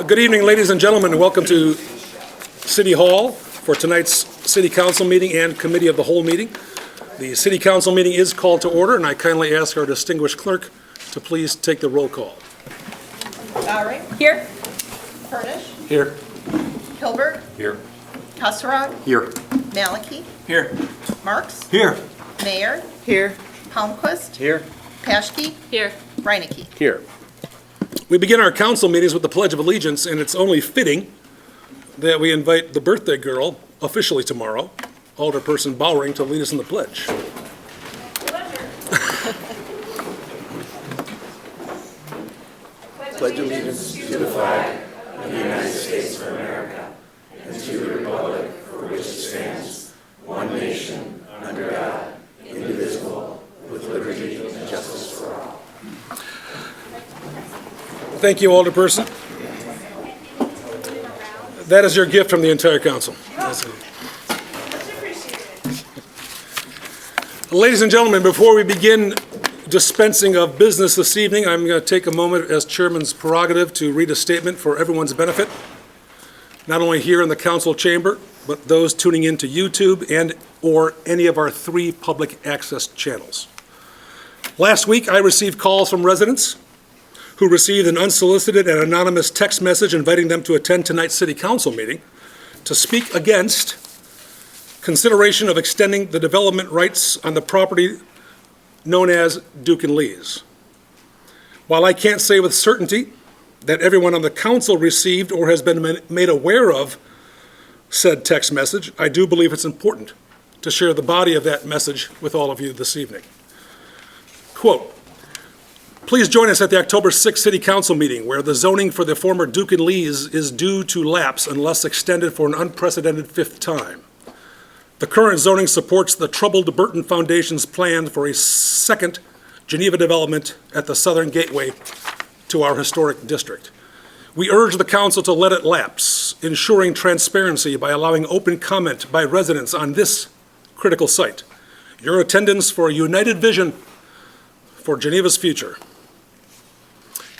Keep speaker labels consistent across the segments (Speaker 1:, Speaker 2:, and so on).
Speaker 1: Good evening, ladies and gentlemen, and welcome to City Hall for tonight's City Council meeting and Committee of the Whole meeting. The City Council meeting is called to order, and I kindly ask our distinguished clerk to please take the roll call.
Speaker 2: All right.
Speaker 3: Here.
Speaker 2: Furnish.
Speaker 1: Here.
Speaker 2: Hilbert.
Speaker 1: Here.
Speaker 2: Kasserag.
Speaker 1: Here.
Speaker 2: Maliki.
Speaker 1: Here.
Speaker 2: Marks.
Speaker 1: Here.
Speaker 2: Mayer.
Speaker 3: Here.
Speaker 2: Palmquist.
Speaker 1: Here.
Speaker 2: Paschke.
Speaker 3: Here.
Speaker 2: Reinecke.
Speaker 1: Here. We begin our council meetings with the Pledge of Allegiance, and it's only fitting that we invite the birthday girl, officially tomorrow, Alderperson Bowering, to lead us in the pledge.
Speaker 4: Pledge allegiance to the flag of the United States of America and to the republic for which it stands, one nation, under God, indivisible, with liberty and justice for all.
Speaker 1: Thank you, Alderperson. That is your gift from the entire council. Ladies and gentlemen, before we begin dispensing of business this evening, I'm going to take a moment as chairman's prerogative to read a statement for everyone's benefit, not only here in the council chamber, but those tuning into YouTube and or any of our 3 public access channels. Last week, I received calls from residents who received an unsolicited and anonymous text message inviting them to attend tonight's city council meeting to speak against consideration of extending the development rights on the property known as Duke and Lee's. While I can't say with certainty that everyone on the council received or has been made aware of said text message, I do believe it's important to share the body of that message with all of you this evening. Quote, please join us at the October 6th City Council meeting where the zoning for the former Duke and Lee's is due to lapse unless extended for an unprecedented 5th time. The current zoning supports the troubled Burton Foundation's plan for a second Geneva development at the southern gateway to our historic district. We urge the council to let it lapse, ensuring transparency by allowing open comment by residents on this critical site. Your attendance for a united vision for Geneva's future.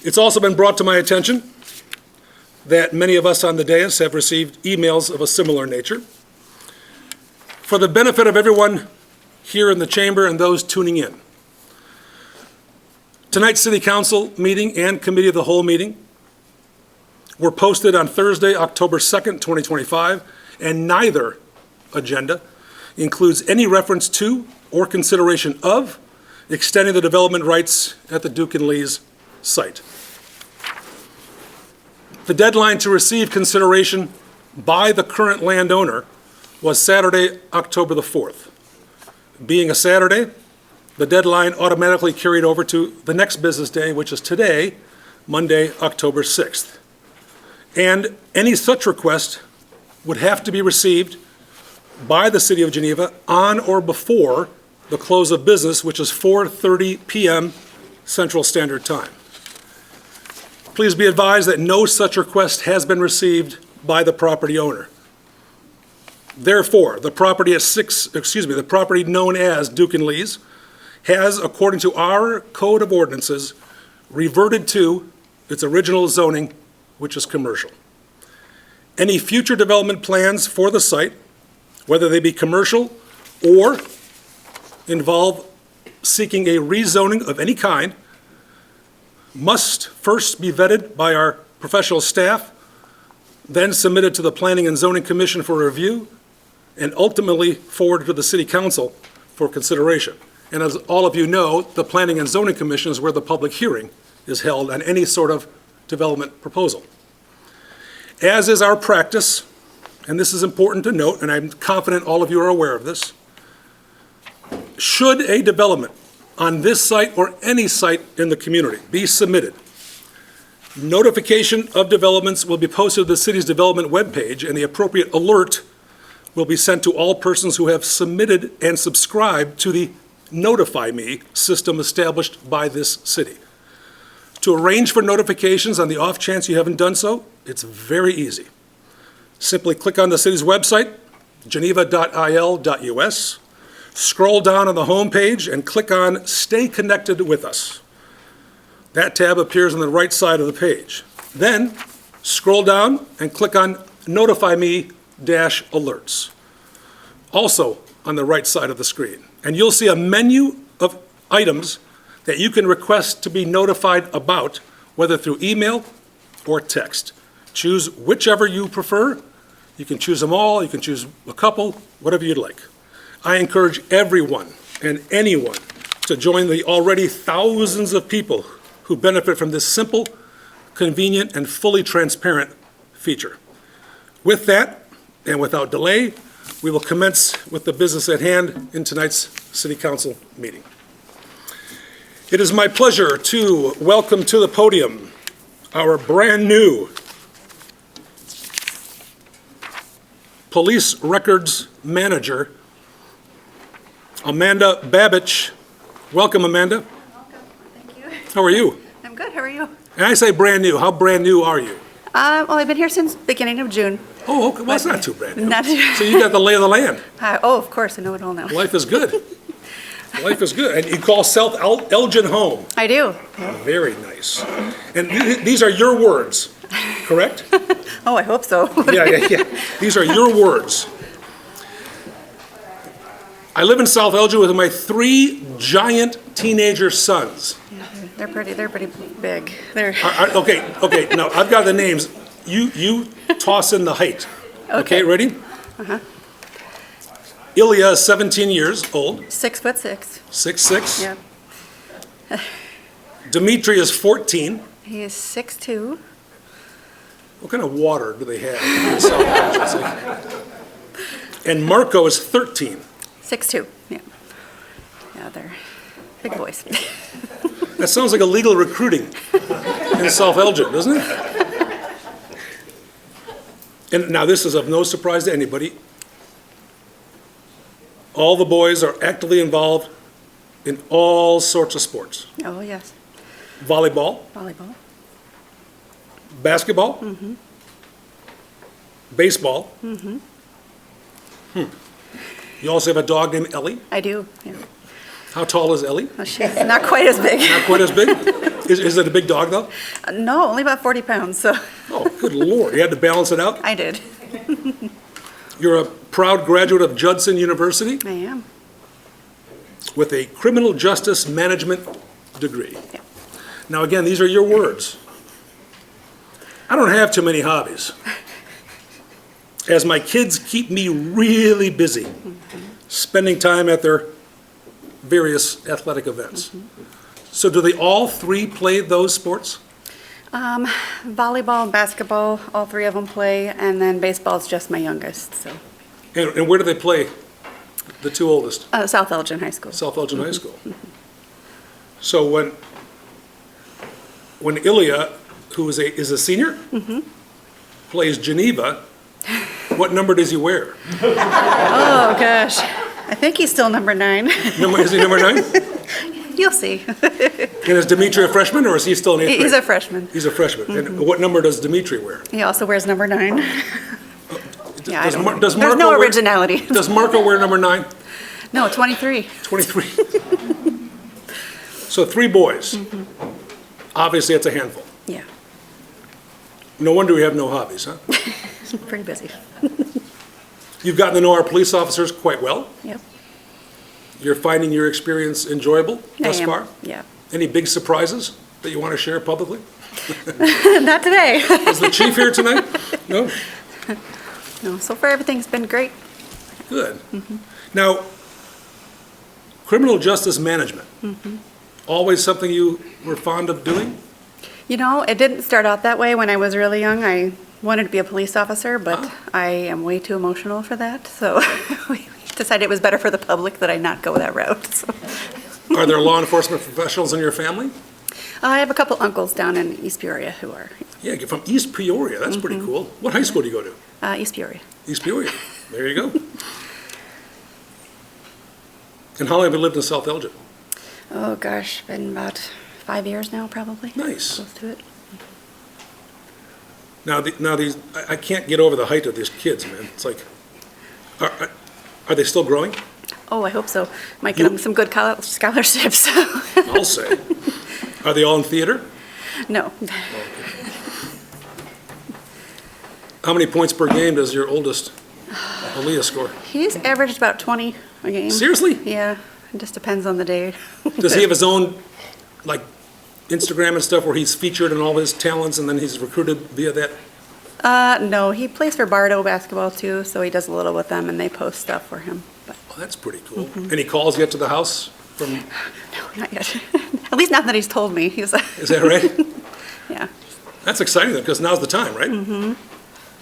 Speaker 1: It's also been brought to my attention that many of us on the dais have received emails of a similar nature. For the benefit of everyone here in the chamber and those tuning in, tonight's City Council meeting and Committee of the Whole meeting were posted on Thursday, October 2nd, 2025, and neither agenda includes any reference to or consideration of extending the development rights at the Duke and Lee's site. The deadline to receive consideration by the current landowner was Saturday, October the 4th. Being a Saturday, the deadline automatically carried over to the next business day, which is today, Monday, October 6th. And any such request would have to be received by the City of Geneva on or before the close of business, which is 4:30 p.m. Central Standard Time. Please be advised that no such request has been received by the property owner. Therefore, the property known as Duke and Lee's has, according to our Code of Ordinances, reverted to its original zoning, which is commercial. Any future development plans for the site, whether they be commercial or involve seeking a rezoning of any kind, must first be vetted by our professional staff, then submitted to the Planning and Zoning Commission for review, and ultimately forwarded to the City Council for consideration. And as all of you know, the Planning and Zoning Commission is where the public hearing is held on any sort of development proposal. As is our practice, and this is important to note, and I'm confident all of you are aware of this, should a development on this site or any site in the community be submitted, notification of developments will be posted to the city's development webpage, and the appropriate alert will be sent to all persons who have submitted and subscribed to the Notify Me system established by this city. To arrange for notifications on the off chance you haven't done so, it's very easy. Simply click on the city's website, geneva.il.us, scroll down on the home page and click on Stay Connected with Us. That tab appears on the right side of the page. Then Scroll down and click on Notify Me -Alerts. Also on the right side of the screen. And you'll see a menu of items that you can request to be notified about, whether through email or text. Choose whichever you prefer. You can choose them all, you can choose a couple, whatever you'd like. I encourage everyone and anyone to join the already thousands of people who benefit from this simple, convenient, and fully transparent feature. With that, and without delay, we will commence with the business at hand in tonight's City Council meeting. It is my pleasure to welcome to the podium our brand-new Police Records Manager, Amanda Babich. Welcome, Amanda.
Speaker 3: Welcome, thank you.
Speaker 1: How are you?
Speaker 3: I'm good, how are you?
Speaker 1: And I say brand new. How brand new are you?
Speaker 3: Well, I've been here since beginning of June.
Speaker 1: Oh, okay. Well, it's not too brand new.
Speaker 3: Not too.
Speaker 1: So you got the lay of the land.
Speaker 3: Oh, of course, I know it all now.
Speaker 1: Life is good. Life is good. And you call South Elgin home.
Speaker 3: I do.
Speaker 1: Very nice. And these are your words, correct?
Speaker 3: Oh, I hope so.
Speaker 1: Yeah. These are your words. I live in South Elgin with my 3 giant teenager sons.
Speaker 3: Yeah, they're pretty big. They're,
Speaker 1: Okay, now I've got the names. You toss in the height. Okay, ready?
Speaker 3: Uh-huh.
Speaker 1: Ilya is 17 years old,
Speaker 3: 6'6".
Speaker 1: 6'6".
Speaker 3: Yeah.
Speaker 1: Dimitri is 14.
Speaker 3: He is 6'2".
Speaker 1: What kind of water do they have in South Elgin? And Marco is 13.
Speaker 3: 6'2". Yeah. Yeah, they're big boys.
Speaker 1: That sounds like illegal recruiting in South Elgin, doesn't it? And now this is of no surprise to anybody. All the boys are actively involved in all sorts of sports.
Speaker 3: Oh, yes.
Speaker 1: Volleyball,
Speaker 3: Volleyball.
Speaker 1: basketball, baseball. You also have a dog named Ellie.
Speaker 3: I do, yeah.
Speaker 1: How tall is Ellie?
Speaker 3: Well, she's not quite as big.
Speaker 1: Not quite as big? Is it a big dog, though?
Speaker 3: No, only about 40 pounds, so
Speaker 1: Oh, good Lord. You had to balance it out?
Speaker 3: I did.
Speaker 1: You're a proud graduate of Judson University
Speaker 3: I am.
Speaker 1: with a criminal justice management degree.
Speaker 3: Yeah.
Speaker 1: Now, again, these are your words. I don't have too many hobbies, as my kids keep me really busy, spending time at their various athletic events. So do they all 3 play those sports?
Speaker 3: Volleyball and basketball, all 3 of them play, and then baseball's just my youngest, so.
Speaker 1: And where do they play, the 2 oldest?
Speaker 3: South Elgin High School.
Speaker 1: South Elgin High School. So when Ilya, who is a senior, plays Geneva, what number does he wear?
Speaker 3: Oh, gosh. I think he's still number 9.
Speaker 1: Is he number 9?
Speaker 3: You'll see.
Speaker 1: And is Dimitri a freshman, or is he still in 8th grade?
Speaker 3: He's a freshman.
Speaker 1: He's a freshman. And what number does Dimitri wear?
Speaker 3: He also wears number 9. Yeah, I
Speaker 1: Does
Speaker 3: don't
Speaker 1: Mar-
Speaker 3: know.
Speaker 1: does
Speaker 3: There's
Speaker 1: Marco
Speaker 3: no
Speaker 1: wear-
Speaker 3: originality.
Speaker 1: Does Marco wear number 9?
Speaker 3: No, 23.
Speaker 1: 23. So 3 boys. Obviously, it's a handful.
Speaker 3: Yeah,
Speaker 1: No wonder we have no hobbies, huh?
Speaker 3: pretty busy.
Speaker 1: You've gotten to know our police officers quite well.
Speaker 3: Yep.
Speaker 1: You're finding your experience enjoyable thus
Speaker 3: I am.
Speaker 1: far?
Speaker 3: Yeah.
Speaker 1: Any big surprises that you want to share publicly?
Speaker 3: Not today.
Speaker 1: Is the chief here tonight? No?
Speaker 3: No, so far everything's been great.
Speaker 1: Good. Now, criminal justice management, always something you were fond of doing?
Speaker 3: You know, it didn't start out that way when I was really young. I wanted to be a police officer, but I am way too emotional for that. So we decided it was better for the public that I not go that route. So.
Speaker 1: Are there law enforcement professionals in your family?
Speaker 3: I have a couple uncles down in East Peoria who are
Speaker 1: Yeah, you're from East Peoria. That's pretty cool. What high school do you go to?
Speaker 3: East Peoria.
Speaker 1: East Peoria. There you go. And how long have you lived in South Elgin?
Speaker 3: Oh gosh, been about 5 years now, probably.
Speaker 1: Nice.
Speaker 3: Close to it.
Speaker 1: Now these, I can't get over the height of these kids, man. It's like, are they still growing?
Speaker 3: Oh, I hope so. Might get them some good college scholarships.
Speaker 1: I'll say. Are they all in theater?
Speaker 3: No.
Speaker 1: How many points per game does your oldest, Aaliyah, score?
Speaker 3: He's averaged about 20 a game.
Speaker 1: Seriously?
Speaker 3: Yeah, it just depends on the day.
Speaker 1: Does he have his own, like, Instagram and stuff where he's featured in all his talents and then he's recruited via that?
Speaker 3: No, he plays for Bardo basketball too, so he does a little with them and they post stuff for him. But
Speaker 1: Well, that's pretty cool. Any calls yet to the house from,
Speaker 3: no, not yet. At least not that he's told me. He's,
Speaker 1: is that right?
Speaker 3: yeah.
Speaker 1: That's exciting then, because now's the time, right? Mm-hmm.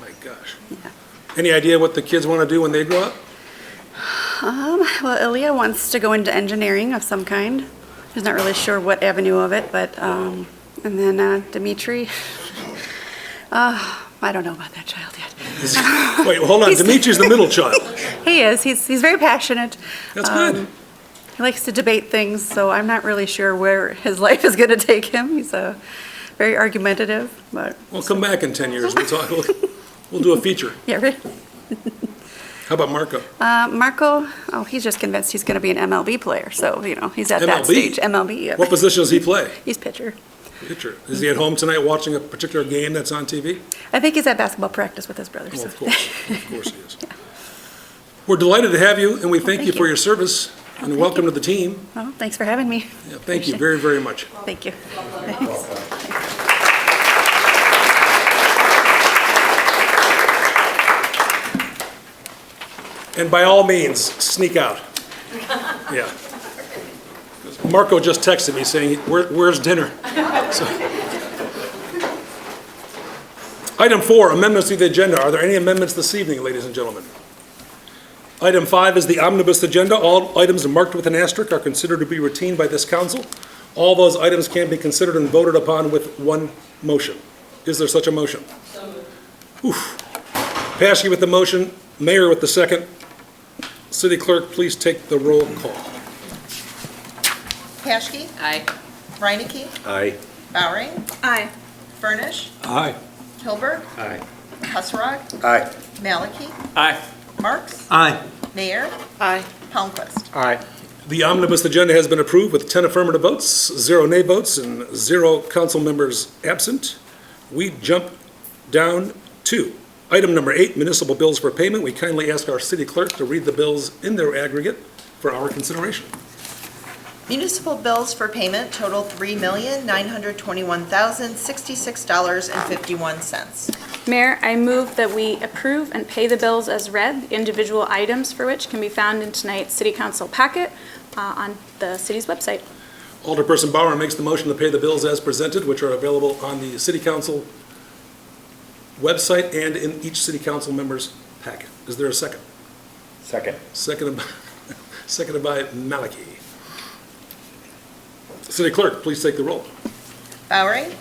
Speaker 1: My gosh.
Speaker 3: Yeah.
Speaker 1: Any idea what the kids want to do when they grow up?
Speaker 3: Well, Ilya wants to go into engineering of some kind. He's not really sure what avenue of it, but, and then Dimitri, I don't know about that child yet.
Speaker 1: Wait, hold on, Dimitri's the middle child.
Speaker 3: He is. He's very passionate.
Speaker 1: That's good.
Speaker 3: He likes to debate things, so I'm not really sure where his life is going to take him. He's very argumentative, but
Speaker 1: We'll come back in 10 years, we'll talk, we'll do a feature.
Speaker 3: yeah, right.
Speaker 1: How about Marco?
Speaker 3: Marco, he's just convinced he's going to be an MLB player, so, he's at that
Speaker 1: MLB?
Speaker 3: stage. MLB, yeah.
Speaker 1: What position does he play?
Speaker 3: He's pitcher.
Speaker 1: Pitcher. Is he at home tonight watching a particular game that's on TV?
Speaker 3: I think he's at basketball practice with his brother.
Speaker 1: Oh,
Speaker 3: So.
Speaker 1: of course he is. We're delighted to have you, and we thank you
Speaker 3: Thank
Speaker 1: for
Speaker 3: you.
Speaker 1: your service, and welcome to the team.
Speaker 3: Well, thanks for having me.
Speaker 1: Yeah, thank you very, very much.
Speaker 3: Thank you. Thanks.
Speaker 1: And by all means, sneak out. Yeah. Marco just texted me saying, where's dinner? So. Item 4, amendments to the agenda. Are there any amendments this evening, ladies and gentlemen? Item 5 is the omnibus agenda. All items marked with an asterisk are considered to be routine by this council. All those items can be considered and voted upon with one motion. Is there such a motion? Oof. Paskey with the motion, Mayor with the second. City Clerk, please take the roll call.
Speaker 2: Paskey?
Speaker 5: Aye.
Speaker 2: Reineke?
Speaker 4: Aye.
Speaker 2: Bowering?
Speaker 3: Aye.
Speaker 2: Furnish?
Speaker 1: Aye.
Speaker 2: Hilberg?
Speaker 4: Aye.
Speaker 2: Husserog?
Speaker 4: Aye.
Speaker 2: Maliki?
Speaker 5: Aye.
Speaker 2: Marks?
Speaker 4: Aye.
Speaker 2: Mayor?
Speaker 3: Aye.
Speaker 2: Palmquist?
Speaker 4: Aye.
Speaker 1: The omnibus agenda has been approved with 10 affirmative votes, 0 nay votes, and 0 council members absent. We jump down to item number 8, municipal bills for payment. We kindly ask our city clerk to read the bills in their aggregate for our consideration.
Speaker 2: Municipal bills for payment total $3,921,066.51.
Speaker 6: Mayor, I move that we approve and pay the bills as read, individual items for which can be found in tonight's city council packet on the city's website.
Speaker 1: Alderperson Bauer makes the motion to pay the bills as presented, which are available on the city council website and in each city council member's packet. Is there a second?
Speaker 4: Second.
Speaker 1: Seconded by Maliki. City Clerk, please take the roll.
Speaker 2: Bowering?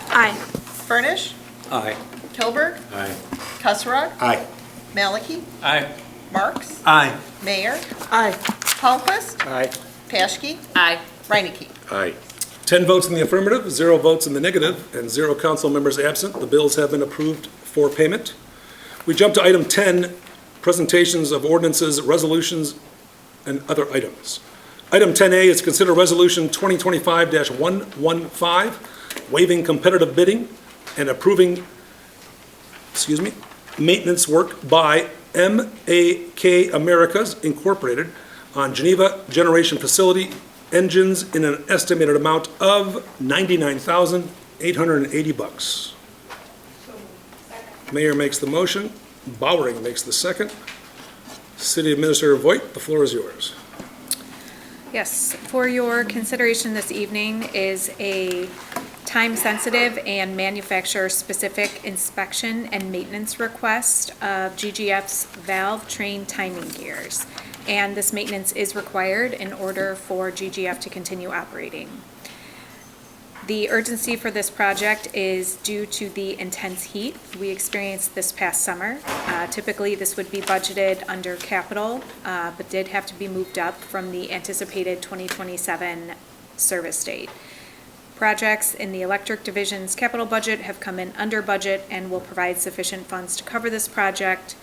Speaker 6: Aye.
Speaker 2: Furnish?
Speaker 4: Aye.
Speaker 2: Hilberg?
Speaker 4: Aye.
Speaker 2: Husserog?
Speaker 4: Aye.
Speaker 2: Maliki?
Speaker 5: Aye.
Speaker 2: Marks?
Speaker 4: Aye.
Speaker 2: Mayor?
Speaker 3: Aye.
Speaker 2: Palmquist?
Speaker 4: Aye.
Speaker 2: Paskey?
Speaker 5: Aye.
Speaker 2: Reineke?
Speaker 4: Aye.
Speaker 1: 10 votes in the affirmative, 0 votes in the negative, and 0 council members absent. The bills have been approved for payment. We jump to item 10, presentations of ordinances, resolutions, and other items. Item 10A is consider resolution 2025-115, waiving competitive bidding and approving, maintenance work by MAK Americas Incorporated on Geneva Generation Facility engines in an estimated amount of $99,880. Mayor makes the motion, Bowering makes the second. City Administrator Voigt, the floor is yours.
Speaker 7: Yes, for your consideration this evening is a time-sensitive and manufacturer-specific inspection and maintenance request of GGF's valve train timing gears. And this maintenance is required in order for GGF to continue operating. The urgency for this project is due to the intense heat we experienced this past summer. Typically, this would be budgeted under capital, but did have to be moved up from the anticipated 2027 service date. Projects in the electric division's capital budget have come in under budget and will provide sufficient funds to cover this project.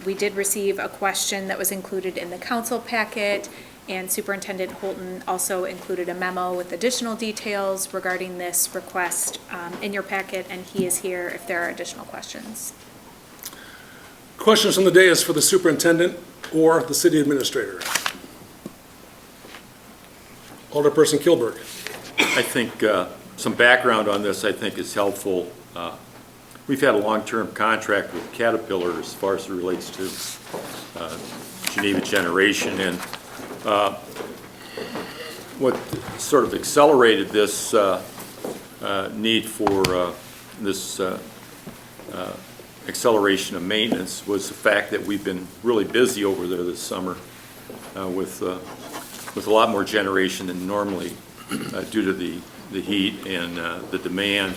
Speaker 7: We did receive a question that was included in the council packet, and Superintendent Holton also included a memo with additional details regarding this request in your packet, and he is here if there are additional questions.
Speaker 1: Questions from the dais for the superintendent or the city administrator? Alderperson Kilburg.
Speaker 5: I think some background on this, I think, is helpful. We've had a long-term contract with Caterpillar as far as it relates to Geneva Generation, and what sort of accelerated this need for this acceleration of maintenance was the fact that we've been really busy over there this summer with a lot more generation than normally due to the heat and the demand.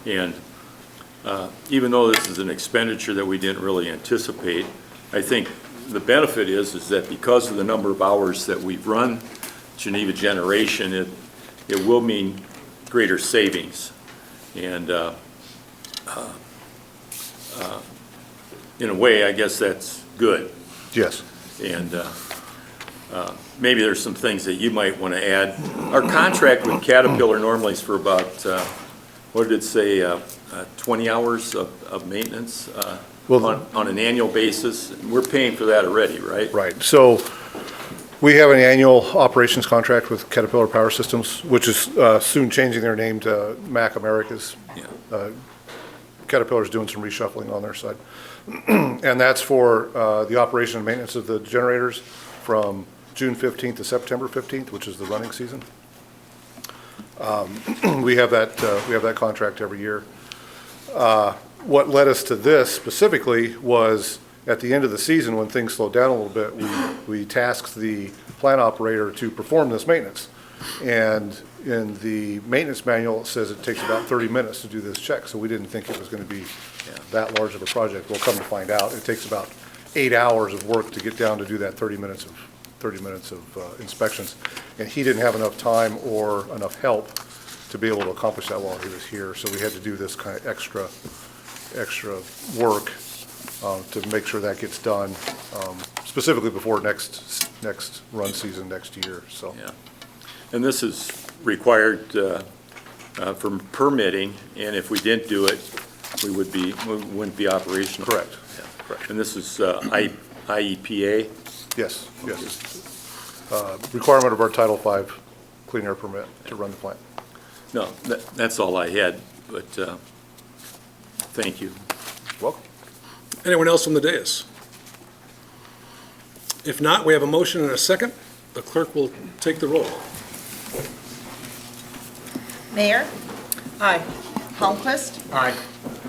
Speaker 5: And even though this is an expenditure that we didn't really anticipate, I think the benefit is that because of the number of hours that we've run Geneva Generation, it will mean greater savings. And in a way, I guess that's good.
Speaker 8: Yes.
Speaker 5: And maybe there's some things that you might want to add. Our contract with Caterpillar normally is for about, what did it say, 20 hours of maintenance on an annual basis. We're paying for that already, right?
Speaker 8: Right. So we have an annual operations contract with Caterpillar Power Systems, which is soon changing their name to Mac Americas.
Speaker 5: Yeah.
Speaker 8: Caterpillar's doing some reshuffling on their side. And that's for the operation and maintenance of the generators from June 15th to September 15th, which is the running season. We have that contract every year. What led us to this specifically was at the end of the season, when things slowed down a little bit, we tasked the plant operator to perform this maintenance. And in the maintenance manual, it says it takes about 30 minutes to do this check, so we didn't think it was going to be that large of a project. We'll come to find out, it takes about 8 hours of work to get down to do that 30 minutes of inspections. And he didn't have enough time or enough help to be able to accomplish that while he was here, so we had to do this kind of extra work to make sure that gets done, specifically before next run season next year, so.
Speaker 5: Yeah. And this is required for permitting, and if we didn't do it, we wouldn't be operational.
Speaker 8: Correct.
Speaker 5: Yeah.
Speaker 8: Correct.
Speaker 5: And this is IEPA?
Speaker 8: Yes, yes. Requirement of our Title V clean air permit to run the plant.
Speaker 5: No, that's all I had, but thank you.
Speaker 8: Welcome.
Speaker 1: Anyone else from the dais? If not, we have a motion and a second. The clerk will take the roll.
Speaker 2: Mayor? Aye. Holmquist?
Speaker 4: Aye.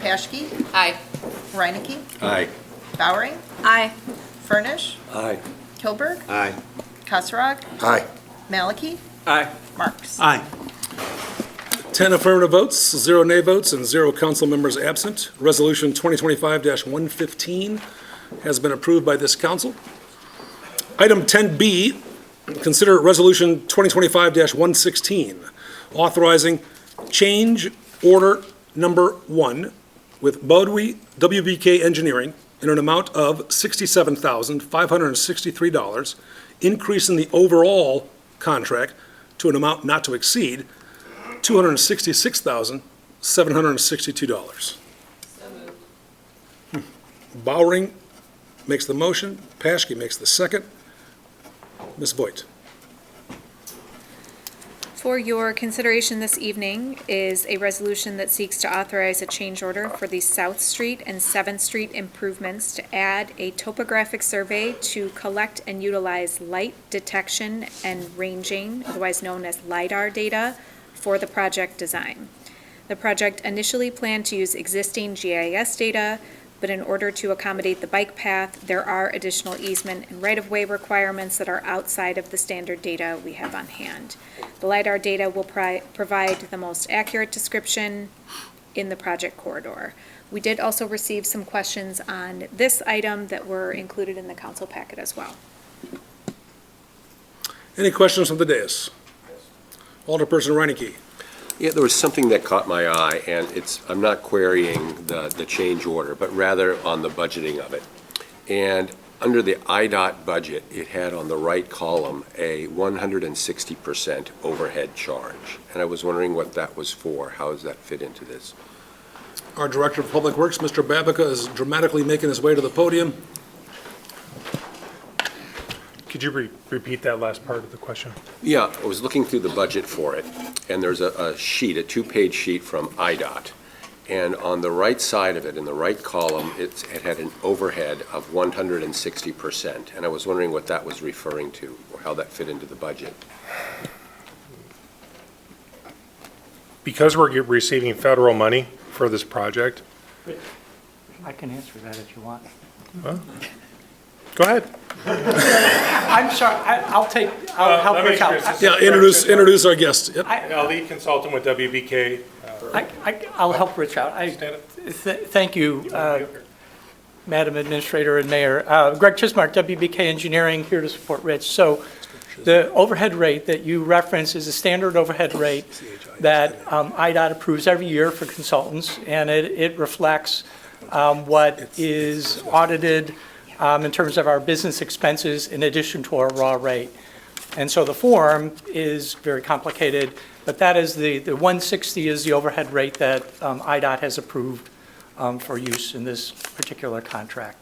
Speaker 2: Paschke?
Speaker 3: Aye.
Speaker 2: Reinicke?
Speaker 4: Aye.
Speaker 2: Bowering?
Speaker 6: Aye.
Speaker 2: Furnish?
Speaker 4: Aye.
Speaker 2: Kilburg?
Speaker 4: Aye.
Speaker 2: Kasserag?
Speaker 8: Aye.
Speaker 2: Maliki?
Speaker 4: Aye.
Speaker 2: Marks?
Speaker 4: Aye.
Speaker 1: 10 affirmative votes, 0 nay votes, and 0 council members absent. Resolution 2025-115 has been approved by this council. Item 10B, consider Resolution 2025-116, authorizing change order number 1 with Bodwe WBK Engineering in an amount of $67,563, increasing the overall contract to an amount not to exceed $266,762. Bowering makes the motion, Paschke makes the second. Ms. Voigt.
Speaker 7: For your consideration this evening is a resolution that seeks to authorize a change order for the South Street and 7th Street improvements to add a topographic survey to collect and utilize light detection and ranging, otherwise known as LiDAR data, for the project design. The project initially planned to use existing GIS data, but in order to accommodate the bike path, there are additional easement and right-of-way requirements that are outside of the standard data we have on hand. The LiDAR data will provide the most accurate description in the project corridor. We did also receive some questions on this item that were included in the council packet as well.
Speaker 1: Any questions from the dais? Alderperson Reinicke.
Speaker 9: Yeah, there was something that caught my eye, and I'm not querying the change order, but rather on the budgeting of it. And under the IDOT budget, it had on the right column a 160% overhead charge. And I was wondering what that was for. How does that fit into this?
Speaker 1: Our Director of Public Works, Mr. Babica, is dramatically making his way to the podium.
Speaker 10: Could you repeat that last part of the question?
Speaker 9: Yeah, I was looking through the budget for it, and there's a sheet, a two-page sheet from IDOT. And on the right side of it, in the right column, it had an overhead of 160%. And I was wondering what that was referring to, or how that fit into the budget.
Speaker 10: Because we're receiving federal money for this project,
Speaker 11: I can answer that if you want.
Speaker 10: go ahead.
Speaker 11: I'm sorry, I'll help
Speaker 10: let me
Speaker 11: Rich out.
Speaker 10: introduce-
Speaker 1: Yeah, introduce our guest. Yep.
Speaker 10: Lead consultant with WBK.
Speaker 11: I'll help Rich out.
Speaker 10: Stand up.
Speaker 11: Thank you, Madam Administrator and Mayor. Greg Chismark, WBK Engineering, here to support Rich. So the overhead rate that you reference is a standard overhead rate that IDOT approves every year for consultants, and it reflects what is audited in terms of our business expenses in addition to our raw rate. And so the form is very complicated, but that is the 160 is the overhead rate that IDOT has approved for use in this particular contract.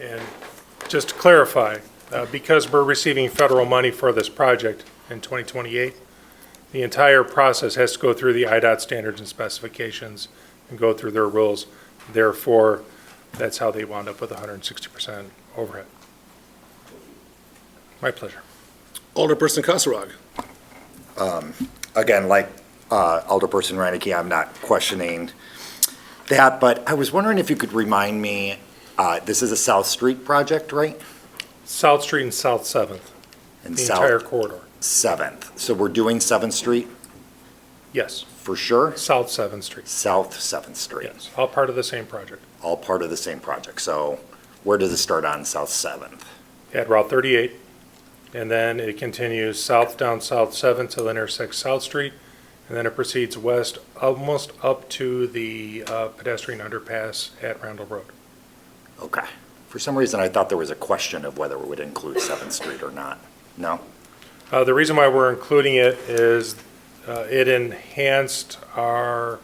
Speaker 10: And just to clarify, because we're receiving federal money for this project in 2028, the entire process has to go through the IDOT standards and specifications and go through their rules. Therefore, that's how they wound up with 160% overhead. My pleasure.
Speaker 1: Alderperson Kasserag.
Speaker 12: Again, like Alderperson Reinecke, I'm not questioning that, but I was wondering if you could remind me, this is a South Street project, right?
Speaker 10: South Street and South 7th,
Speaker 12: And
Speaker 10: the
Speaker 12: South
Speaker 10: entire corridor.
Speaker 12: 7th. So we're doing 7th Street
Speaker 10: Yes,
Speaker 12: for sure?
Speaker 10: South 7th Street.
Speaker 12: South 7th Street.
Speaker 10: Yes, all part of the same project.
Speaker 12: All part of the same project. So where does it start on South 7th?
Speaker 10: At Route 38, and then it continues south down South 7th till it intersects South Street, and then it proceeds west almost up to the pedestrian underpass at Randall Road.
Speaker 12: Okay. For some reason, I thought there was a question of whether it would include 7th Street or not. No?
Speaker 10: The reason why we're including it is it enhanced our,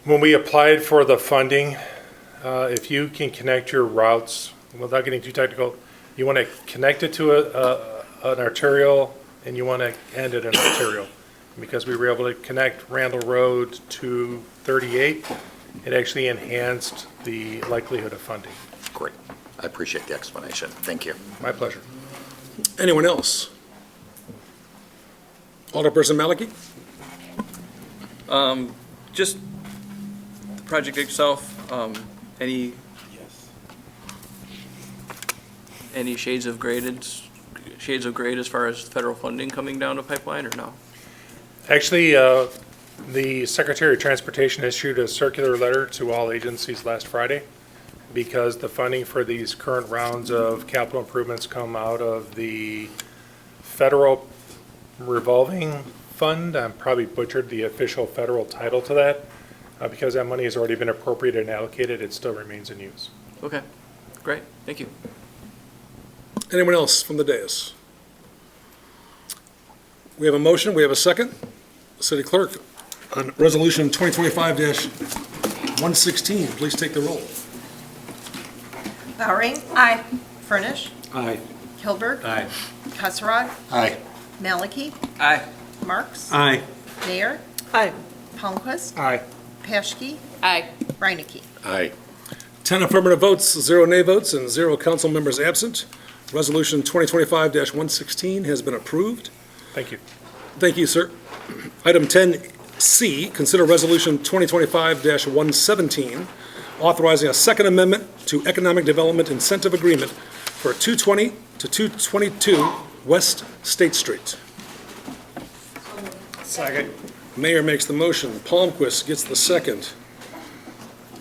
Speaker 10: when we applied for the funding, if you can connect your routes, without getting too technical, you want to connect it to an arterial and you want to end at an arterial. Because we were able to connect Randall Road to 38, it actually enhanced the likelihood of funding.
Speaker 12: Great. I appreciate the explanation. Thank you.
Speaker 10: My pleasure.
Speaker 1: Anyone else? Alderperson Malicki?
Speaker 13: Just the project itself, any shades of grade as far as federal funding coming down to pipeline, or no?
Speaker 10: Actually, the Secretary of Transportation issued a circular letter to all agencies last Friday because the funding for these current rounds of capital improvements come out of the federal revolving fund. I probably butchered the official federal title to that. Because that money has already been appropriated and allocated, it still remains in use.
Speaker 13: Okay, great, thank you.
Speaker 1: Anyone else from the dais? We have a motion, we have a second. City Clerk, on Resolution 2025-116, please take the roll.
Speaker 2: Bowering. Aye. Furnish.
Speaker 5: Aye.
Speaker 2: Kilberg.
Speaker 5: Aye.
Speaker 2: Kasserag.
Speaker 12: Aye.
Speaker 2: Malicki.
Speaker 13: Aye.
Speaker 2: Marks.
Speaker 5: Aye.
Speaker 2: Mayor.
Speaker 11: Aye.
Speaker 2: Palmquist.
Speaker 10: Aye.
Speaker 2: Paschke.
Speaker 3: Aye.
Speaker 2: Reinecke.
Speaker 9: Aye.
Speaker 1: 10 affirmative votes, 0 nay votes, and 0 council members absent. Resolution 2025-116 has been approved.
Speaker 10: Thank you.
Speaker 1: Thank you, sir. Item 10C, consider Resolution 2025-117, authorizing a second amendment to Economic Development Incentive Agreement for 220 to 222 West State Street.
Speaker 10: Second.
Speaker 1: Mayor makes the motion. Palmquist gets the second.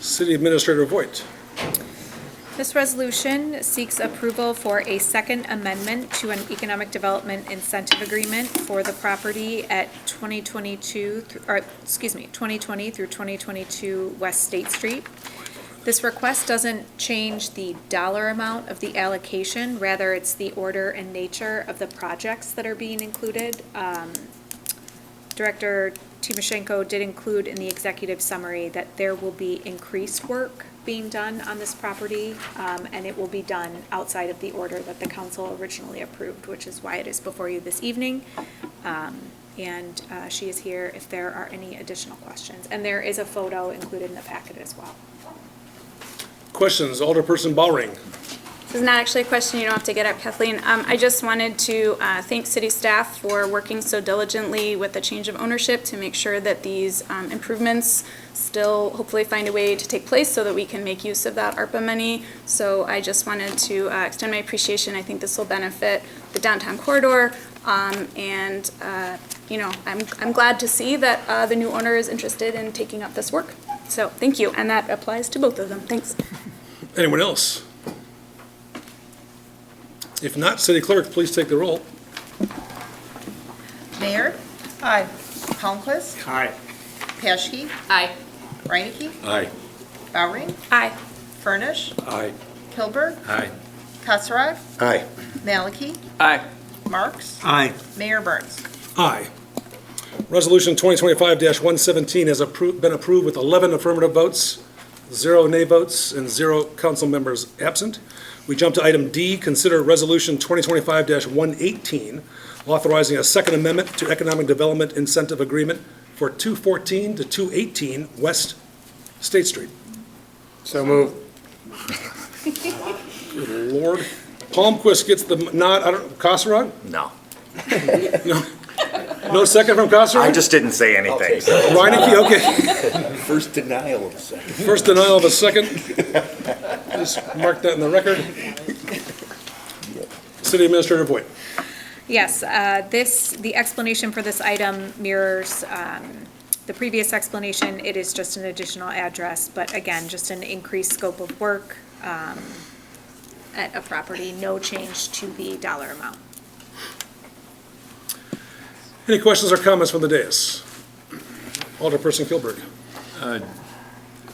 Speaker 1: City Administrator Voigt.
Speaker 7: This resolution seeks approval for a second amendment to an economic development incentive agreement for the property at 2020 through 2022 West State Street. This request doesn't change the dollar amount of the allocation, rather it's the order and nature of the projects that are being included. Director Timoshenko did include in the executive summary that there will be increased work being done on this property, and it will be done outside of the order that the council originally approved, which is why it is before you this evening. And she is here if there are any additional questions. And there is a photo included in the packet as well.
Speaker 1: Questions, Alderperson Bowring.
Speaker 6: This is not actually a question, you don't have to get up, Kathleen. I just wanted to thank city staff for working so diligently with the change of ownership to make sure that these improvements still hopefully find a way to take place so that we can make use of that ARPA money. So I just wanted to extend my appreciation. I think this will benefit the downtown corridor. And you know, I'm glad to see that the new owner is interested in taking up this work. So thank you, and that applies to both of them. Thanks.
Speaker 1: Anyone else? If not, City Clerk, please take the roll.
Speaker 2: Mayor? Aye. Palmquist?
Speaker 11: Aye.
Speaker 2: Paschke?
Speaker 3: Aye.
Speaker 2: Reinecke?
Speaker 9: Aye.
Speaker 2: Bowring?
Speaker 6: Aye.
Speaker 2: Furnish?
Speaker 9: Aye.
Speaker 2: Kilberg?
Speaker 5: Aye.
Speaker 2: Katsarag?
Speaker 12: Aye.
Speaker 2: Maliki?
Speaker 13: Aye.
Speaker 2: Marks?
Speaker 11: Aye.
Speaker 2: Mayor Burns.
Speaker 1: Aye. Resolution 2025-117 has been approved with 11 affirmative votes, 0 nay votes, and 0 council members absent. We jump to item D, consider Resolution 2025-118, authorizing a second amendment to Economic Development Incentive Agreement for 214 to 218 West State Street.
Speaker 11: So moved.
Speaker 1: Good Lord. Palmquist gets the nod. Katsarag?
Speaker 12: No.
Speaker 1: No second from Katsarag?
Speaker 12: I just didn't say anything.
Speaker 1: Reinecke, okay.
Speaker 4: First denial of a second.
Speaker 1: First denial of a second. Just mark that in the record. City Administrator Voigt.
Speaker 7: Yes, the explanation for this item mirrors the previous explanation. It is just an additional address, but again, just an increased scope of work at a property, no change to the dollar amount.
Speaker 1: Any questions or comments from the dais? Alderperson Kilberg.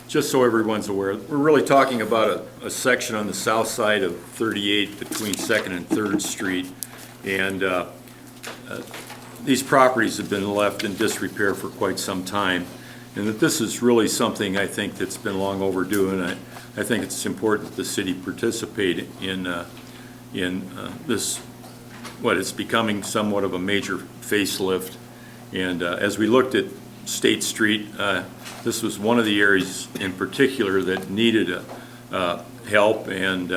Speaker 5: Just so everyone's aware, we're really talking about a section on the south side of 38 between 2nd and 3rd Street. And these properties have been left in disrepair for quite some time. And that this is really something I think that's been long overdue. And I think it's important that the city participate in this, what is becoming somewhat of a major facelift. And as we looked at State Street, this was one of the areas in particular that needed help. And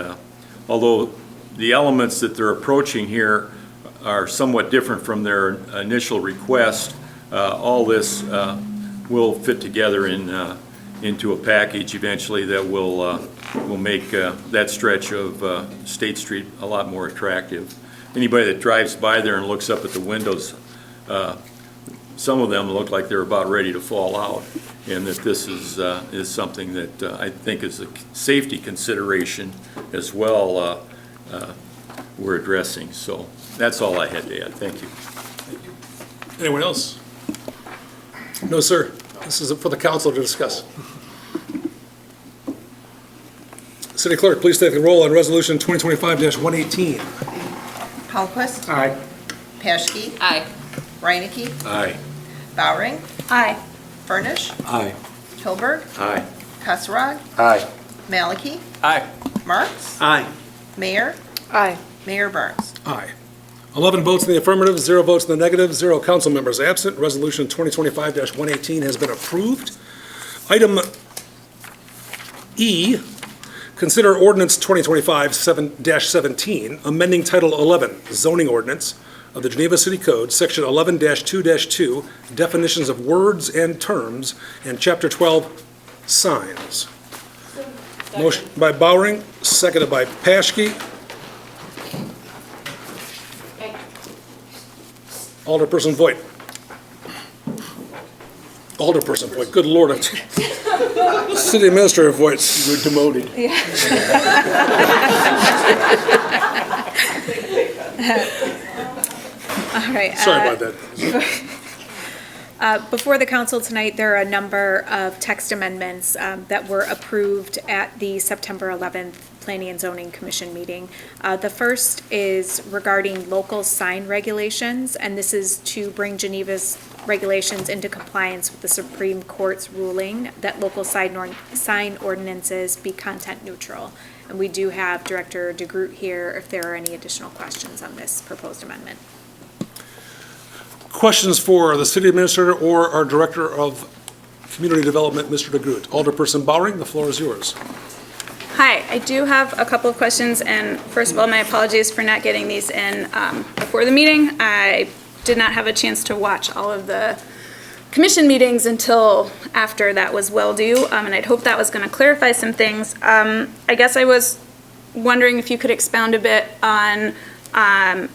Speaker 5: although the elements that they're approaching here are somewhat different from their initial request, all this will fit together into a package eventually that will make that stretch of State Street a lot more attractive. Anybody that drives by there and looks up at the windows, some of them look like they're about ready to fall out, and that this is something that I think is a safety consideration as well we're addressing. So that's all I had to add. Thank you.
Speaker 1: Anyone else? No, sir. This is for the council to discuss. City Clerk, please take the roll on Resolution 2025-118.
Speaker 2: Palmquist?
Speaker 11: Aye.
Speaker 2: Paschke?
Speaker 3: Aye.
Speaker 2: Reinecke?
Speaker 9: Aye.
Speaker 2: Bowring?
Speaker 6: Aye.
Speaker 2: Furnish?
Speaker 9: Aye.
Speaker 2: Kilberg?
Speaker 9: Aye.
Speaker 2: Katsarag?
Speaker 12: Aye.
Speaker 2: Maliki?
Speaker 13: Aye.
Speaker 2: Marks?
Speaker 11: Aye.
Speaker 2: Mayor?
Speaker 3: Aye.
Speaker 2: Mayor Burns.
Speaker 1: Aye. 11 votes in the affirmative, 0 votes in the negative, 0 council members absent. Resolution 2025-118 has been approved. Item E, consider ordinance 2025-17, amending Title 11 zoning ordinance of the Geneva City Code, Section 11-2-2, definitions of words and terms, and Chapter 12, signs. Motion by Bowring, seconded by Paschke. Alderperson Voigt. Alderperson Voigt, good Lord. City Administrator Voigt.
Speaker 4: You're demoted.
Speaker 7: All right.
Speaker 1: Sorry about that.
Speaker 7: Before the council tonight, there are a number of text amendments that were approved at the September 11th Planning and Zoning Commission meeting. The first is regarding local sign regulations, and this is to bring Geneva's regulations into compliance with the Supreme Court's ruling that local sign ordinances be content neutral. And we do have Director DeGroot here if there are any additional questions on this proposed amendment.
Speaker 1: Questions for the city administrator or our director of community development, Mr. DeGroot? Alderperson Bowering, the floor is yours.
Speaker 6: Hi, I do have a couple of questions, and first of all, my apologies for not getting these in before the meeting. I did not have a chance to watch all of the commission meetings until after that was well due, and I'd hoped that was going to clarify some things. I guess I was wondering if you could expound a bit on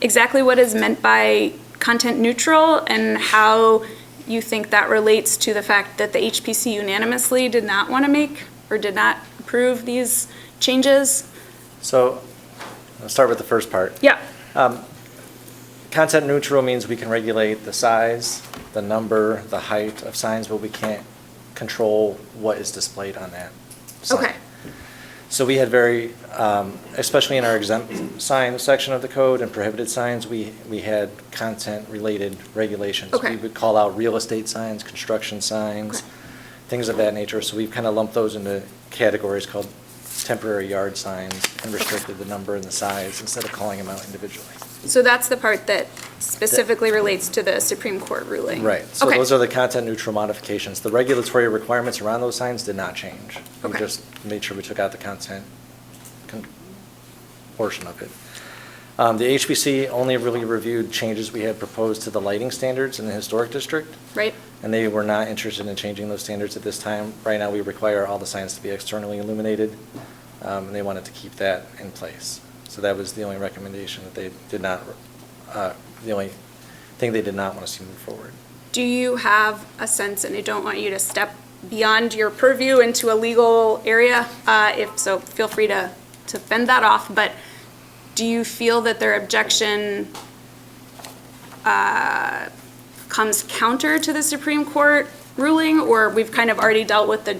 Speaker 6: exactly what is meant by content neutral and how you think that relates to the fact that the HPC unanimously did not want to make or did not approve these changes?
Speaker 14: So, I'll start with the first part.
Speaker 6: Yeah.
Speaker 14: Content neutral means we can regulate the size, the number, the height of signs, but we can't control what is displayed on that sign.
Speaker 6: Okay.
Speaker 14: So we had especially in our exempt sign section of the code and prohibited signs, we had content-related regulations.
Speaker 6: Okay.
Speaker 14: We would call out real estate signs, construction signs, things of that nature. So we've kind of lumped those into categories called temporary yard signs and restricted the number and the size instead of calling them out individually.
Speaker 6: So that's the part that specifically relates to the Supreme Court ruling?
Speaker 14: Right. So
Speaker 6: Okay.
Speaker 14: those are the content neutral modifications. The regulatory requirements around those signs did not change. We
Speaker 6: Okay.
Speaker 14: just made sure we took out the content portion of it. The HPC only really reviewed changes we had proposed to the lighting standards in the historic district.
Speaker 6: Right.
Speaker 14: And they were not interested in changing those standards at this time. Right now, we require all the signs to be externally illuminated, and they wanted to keep that in place. So that was the only recommendation that they did not, the only thing they did not want to see move forward.
Speaker 6: Do you have a sense, and I don't want you to step beyond your purview into a legal area, if so, feel free to fend that off, but do you feel that their objection comes counter to the Supreme Court ruling, or we've kind of already dealt with the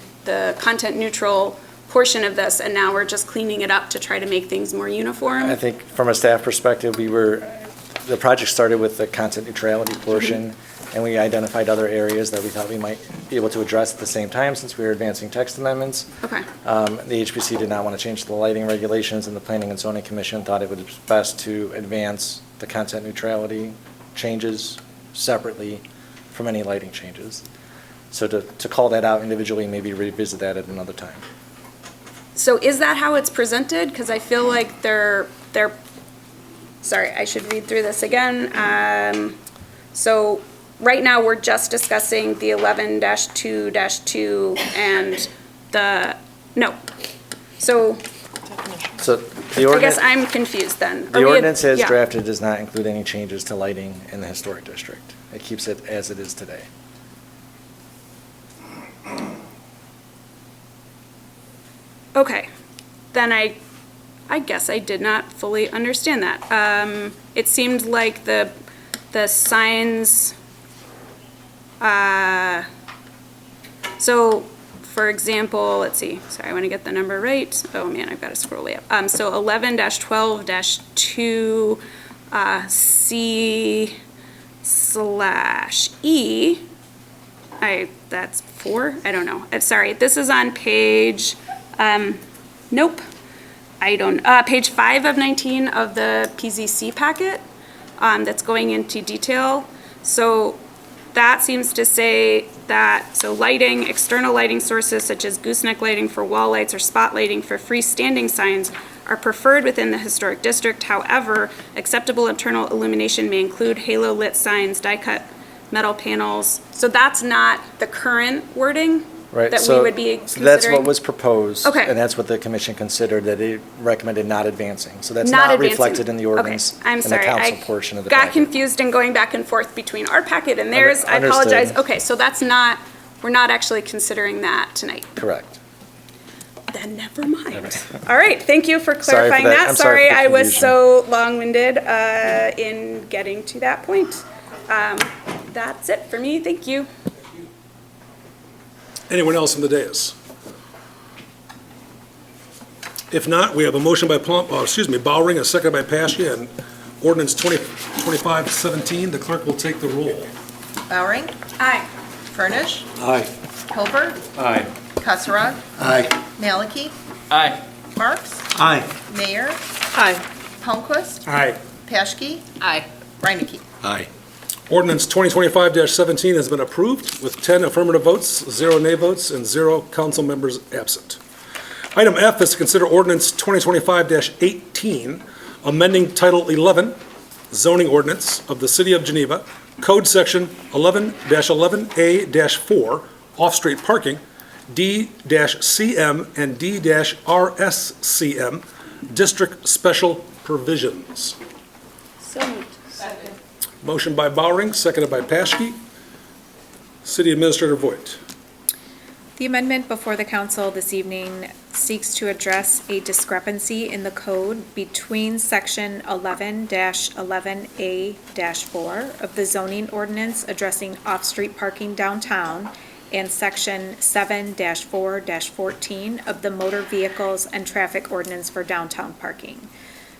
Speaker 6: content neutral portion of this, and now we're just cleaning it up to try to make things more uniform?
Speaker 14: I think from a staff perspective, the project started with the content neutrality portion, and we identified other areas that we thought we might be able to address at the same time since we were advancing text amendments.
Speaker 6: Okay.
Speaker 14: The HPC did not want to change the lighting regulations, and the Planning and Zoning Commission thought it was best to advance the content neutrality changes separately from any lighting changes. So to call that out individually, maybe revisit that at another time.
Speaker 6: So is that how it's presented? Because I feel like they're, sorry, I should read through this again. So right now, we're just discussing the 11-2-2 and no. So
Speaker 14: So the
Speaker 6: I
Speaker 14: ordinance.
Speaker 6: guess I'm confused then.
Speaker 14: The ordinance as
Speaker 6: yeah.
Speaker 14: drafted does not include any changes to lighting in the historic district. It keeps it as it is today.
Speaker 6: Okay, then I guess I did not fully understand that. It seemed like the signs, so for example, let's see, sorry, I want to get the number right. Oh man, I've got to scroll way up. So 11-12-2 C/E, that's 4, I don't know. Sorry, this is on page, nope, I don't, page 5 of 19 of the PZC packet, that's going into detail. So that seems to say that, so lighting, external lighting sources such as gooseneck lighting for wall lights or spot lighting for freestanding signs are preferred within the historic district. However, acceptable internal illumination may include halo-lit signs, die-cut metal panels. So that's not the current wording
Speaker 14: Right.
Speaker 6: that
Speaker 14: So
Speaker 6: we would be
Speaker 14: so
Speaker 6: considering?
Speaker 14: that's what was proposed.
Speaker 6: Okay.
Speaker 14: And that's what the commission considered, that it recommended not advancing. So that's
Speaker 6: Not
Speaker 14: not
Speaker 6: advancing.
Speaker 14: reflected in the
Speaker 6: Okay,
Speaker 14: ordinance.
Speaker 6: I'm sorry.
Speaker 14: In the council
Speaker 6: I
Speaker 14: portion of the
Speaker 6: got
Speaker 14: packet.
Speaker 6: confused in going back and forth between our packet and theirs. I
Speaker 14: Understood.
Speaker 6: apologize. Okay, so that's not, we're not actually considering that tonight.
Speaker 14: Correct.
Speaker 6: Then never mind. All right, thank you for
Speaker 14: Sorry for
Speaker 6: clarifying
Speaker 14: that.
Speaker 6: that.
Speaker 14: I'm sorry for the
Speaker 6: I was
Speaker 14: confusion.
Speaker 6: so long-winded in getting to that point. That's it for me. Thank you.
Speaker 1: Anyone else on the dais? If not, we have a motion by Bowring, a second by Paschke, and ordinance 2025-17. The clerk will take the roll.
Speaker 2: Bowring?
Speaker 6: Aye.
Speaker 2: Furnish?
Speaker 12: Aye.
Speaker 2: Hilbert?
Speaker 5: Aye.
Speaker 2: Kassarog?
Speaker 12: Aye.
Speaker 2: Maliki?
Speaker 13: Aye.
Speaker 2: Marks?
Speaker 12: Aye.
Speaker 2: Mayor?
Speaker 3: Aye.
Speaker 2: Palmquist?
Speaker 10: Aye.
Speaker 2: Paschke?
Speaker 3: Aye.
Speaker 2: Reinecke?
Speaker 9: Aye.
Speaker 1: Ordinance 2025-17 has been approved with 10 affirmative votes, 0 nay votes, and 0 council members absent. Item F is to consider ordinance 2025-18, amending Title 11, zoning ordinance of the City of Geneva, Code Section 11-11A-4, off-street parking, D-CM and D-RSCM, district special provisions.
Speaker 6: So moved.
Speaker 1: Motion by Bowring, seconded by Paschke. City Administrator Voigt.
Speaker 7: The amendment before the council this evening seeks to address a discrepancy in the code between section 11-11A-4 of the zoning ordinance addressing off-street parking downtown and section 7-4-14 of the motor vehicles and traffic ordinance for downtown parking.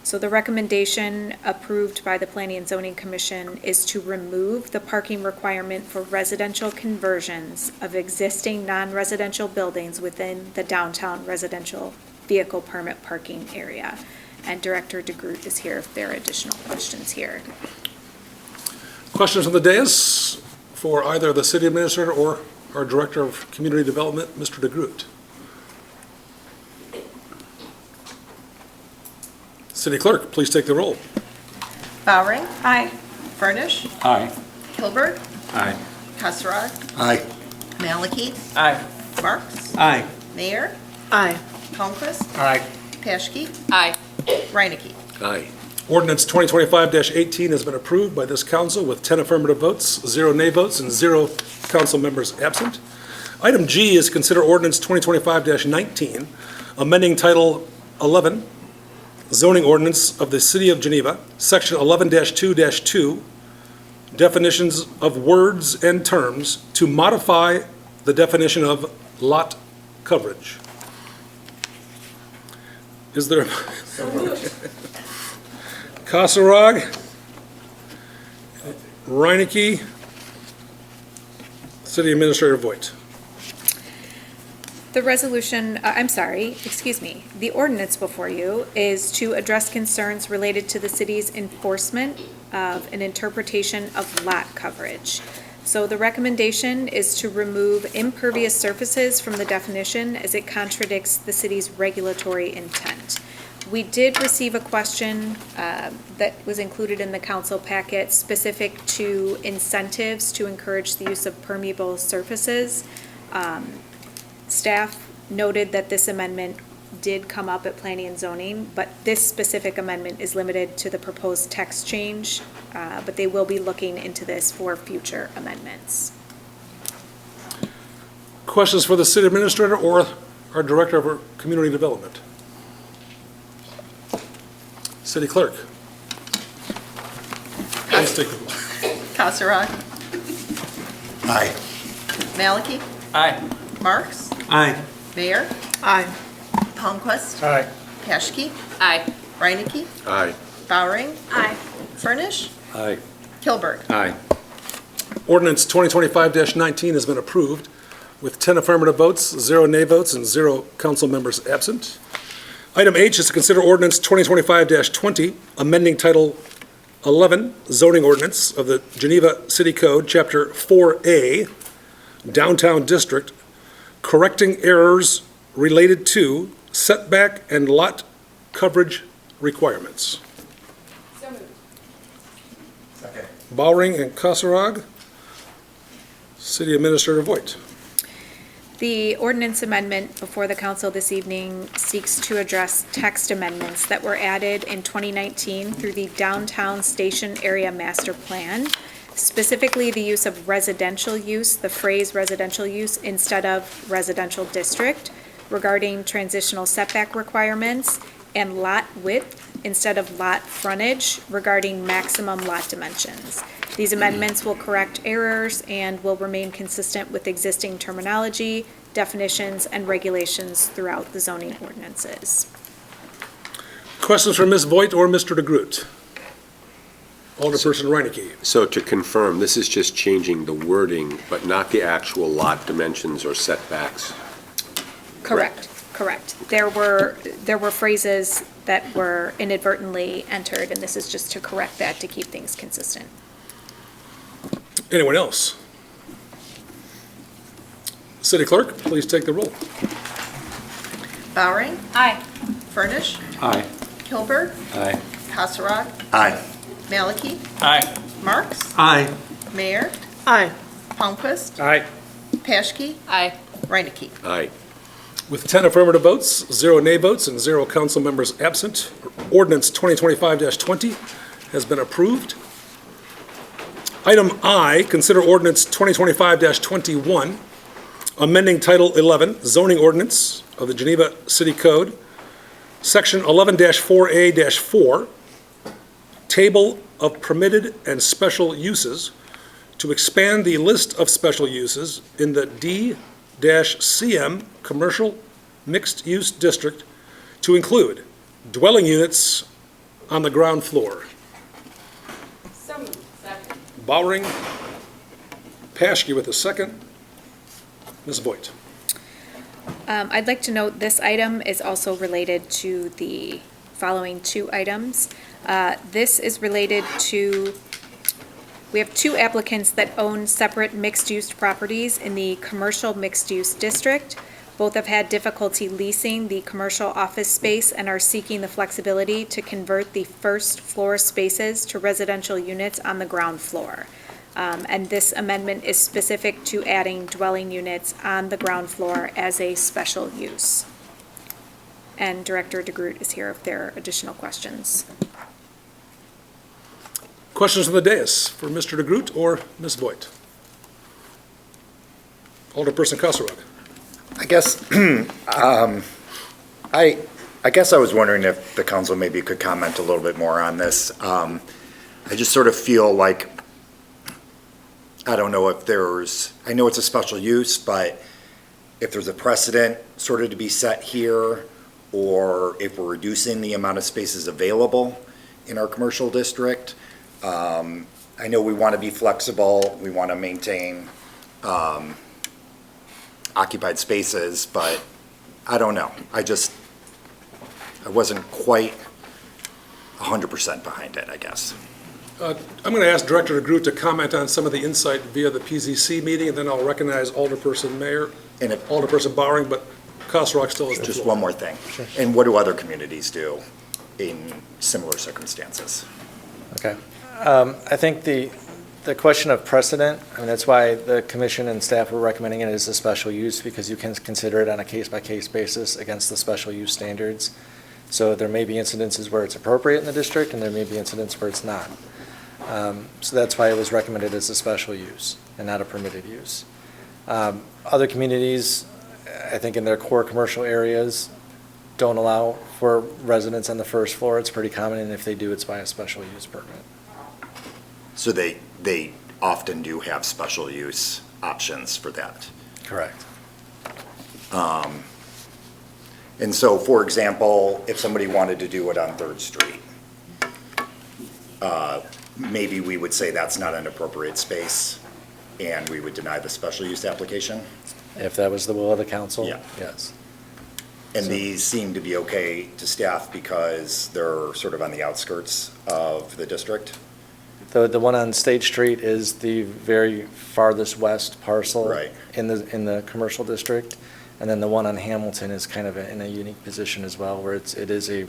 Speaker 7: So the recommendation approved by the Planning and Zoning Commission is to remove the parking requirement for residential conversions of existing non-residential buildings within the downtown residential vehicle permit parking area. And Director DeGroot is here if there are additional questions here.
Speaker 1: Questions from the dais for either the City Administrator or our Director of Community Development, Mr. DeGroot. City Clerk, please take the roll.
Speaker 2: Bowring?
Speaker 3: Aye.
Speaker 2: Furnish?
Speaker 12: Aye.
Speaker 2: Hilbert?
Speaker 5: Aye.
Speaker 2: Kassarog?
Speaker 12: Aye.
Speaker 2: Maliki?
Speaker 13: Aye.
Speaker 2: Marks?
Speaker 12: Aye.
Speaker 2: Mayor?
Speaker 3: Aye.
Speaker 2: Palmquist?
Speaker 10: Aye.
Speaker 2: Paschke?
Speaker 3: Aye.
Speaker 2: Reinecke?
Speaker 9: Aye.
Speaker 1: Ordinance 2025-18 has been approved by this council with 10 affirmative votes, 0 nay votes, and 0 council members absent. Item G is consider ordinance 2025-19, amending Title 11, zoning ordinance of the City of Geneva, Section 11-2-2, definitions of words and terms to modify the definition of lot coverage. Is there? Kassarog, Reinecke, City Administrator Voigt.
Speaker 7: The resolution, the ordinance before you is to address concerns related to the city's enforcement of an interpretation of lot coverage. So the recommendation is to remove impervious surfaces from the definition as it contradicts the city's regulatory intent. We did receive a question that was included in the council packet specific to incentives to encourage the use of permeable surfaces. Staff noted that this amendment did come up at Planning and Zoning, but this specific amendment is limited to the proposed text change, but they will be looking into this for future amendments.
Speaker 1: Questions for the City Administrator or our Director of our Community Development? City Clerk. Please take the roll.
Speaker 2: Kassarog?
Speaker 12: Aye.
Speaker 2: Maliki?
Speaker 13: Aye.
Speaker 2: Marks?
Speaker 12: Aye.
Speaker 2: Mayor?
Speaker 3: Aye.
Speaker 2: Palmquist?
Speaker 10: Aye.
Speaker 2: Paschke?
Speaker 3: Aye.
Speaker 2: Reinecke?
Speaker 9: Aye.
Speaker 2: Bowring?
Speaker 6: Aye.
Speaker 2: Furnish?
Speaker 5: Aye.
Speaker 2: Hilbert?
Speaker 5: Aye.
Speaker 1: Ordinance 2025-19 has been approved with 10 affirmative votes, 0 nay votes, and 0 council members absent. Item H is to consider ordinance 2025-20, amending Title 11, zoning ordinance of the Geneva City Code, Chapter 4A, Downtown District, correcting errors related to setback and lot coverage requirements.
Speaker 6: So moved.
Speaker 1: Bowring and Kassarog. City Administrator Voigt.
Speaker 7: The ordinance amendment before the council this evening seeks to address text amendments that were added in 2019 through the Downtown Station Area Master Plan, specifically the use of residential use, the phrase residential use instead of residential district, regarding transitional setback requirements, and lot width instead of lot frontage regarding maximum lot dimensions. These amendments will correct errors and will remain consistent with existing terminology, definitions, and regulations throughout the zoning ordinances.
Speaker 1: Questions for Ms. Voigt or Mr. DeGroot? Alderperson Reinecke.
Speaker 9: So to confirm, this is just changing the wording, but not the actual lot dimensions or setbacks?
Speaker 7: Correct, correct. There were phrases that were inadvertently entered, and this is just to correct that, to keep things consistent.
Speaker 1: Anyone else? City Clerk, please take the roll.
Speaker 2: Bowering,
Speaker 7: Aye.
Speaker 2: Furnish,
Speaker 5: Aye.
Speaker 2: Hilberg,
Speaker 5: Aye.
Speaker 2: Kasserag,
Speaker 12: Aye.
Speaker 2: Maliki,
Speaker 13: Aye.
Speaker 2: Marks,
Speaker 13: Aye.
Speaker 2: Mayor,
Speaker 11: Aye.
Speaker 2: Palmquist,
Speaker 10: Aye.
Speaker 2: Paschke,
Speaker 3: Aye.
Speaker 2: Reinecke.
Speaker 9: Aye.
Speaker 1: With 10 affirmative votes, 0 nay votes, and 0 council members absent, ordinance 2025-20 has been approved. Item I, consider ordinance 2025-21, amending Title 11 zoning ordinance of the Geneva City Code, Section 11-4A-4, Table of Permitted and Special Uses, to expand the list of special uses in the D-CM Commercial Mixed Use District to include dwelling units on the ground floor. Bowering, Paschke with a second. Ms. Voigt.
Speaker 7: I'd like to note this item is also related to the following two items. This is related to, we have two applicants that own separate mixed-use properties in the commercial mixed-use district. Both have had difficulty leasing the commercial office space and are seeking the flexibility to convert the first floor spaces to residential units on the ground floor. And this amendment is specific to adding dwelling units on the ground floor as a special use. And Director DeGroot is here if there are additional questions.
Speaker 1: Questions from the dais for Mr. DeGroot or Ms. Voigt? Alderperson Kasserag.
Speaker 12: I guess, I guess I was wondering if the council maybe could comment a little bit more on this. I just sort of feel like, I don't know if there's, I know it's a special use, but if there's a precedent sort of to be set here, or if we're reducing the amount of spaces available in our commercial district. I know we want to be flexible, we want to maintain occupied spaces, but I don't know. I wasn't quite 100% behind it, I guess.
Speaker 1: I'm going to ask Director DeGroot to comment on some of the insight via the PZC meeting, and then I'll recognize Alderperson Mayor,
Speaker 12: And if,
Speaker 1: Alderperson Bowering, but Kasserag still has the floor.
Speaker 12: just one more thing. And what do other communities do in similar circumstances?
Speaker 14: Okay. I think the question of precedent, I mean, that's why the commission and staff were recommending it as a special use, because you can consider it on a case-by-case basis against the special use standards. So there may be incidences where it's appropriate in the district, and there may be incidents where it's not. So that's why it was recommended as a special use and not a permitted use. Other communities, I think in their core commercial areas, don't allow for residents on the first floor. It's pretty common, and if they do, it's by a special use permit.
Speaker 12: So they often do have special use options for that.
Speaker 14: Correct.
Speaker 12: And so, for example, if somebody wanted to do it on 3rd Street, maybe we would say that's not an appropriate space, and we would deny the special use application?
Speaker 14: If that was the will of the council?
Speaker 12: Yeah.
Speaker 14: Yes.
Speaker 12: And these seem to be okay to staff because they're sort of on the outskirts of the district?
Speaker 14: The one on State Street is the very farthest west parcel.
Speaker 12: Right.
Speaker 14: In the commercial district. And then the one on Hamilton is kind of in a unique position as well, where it is a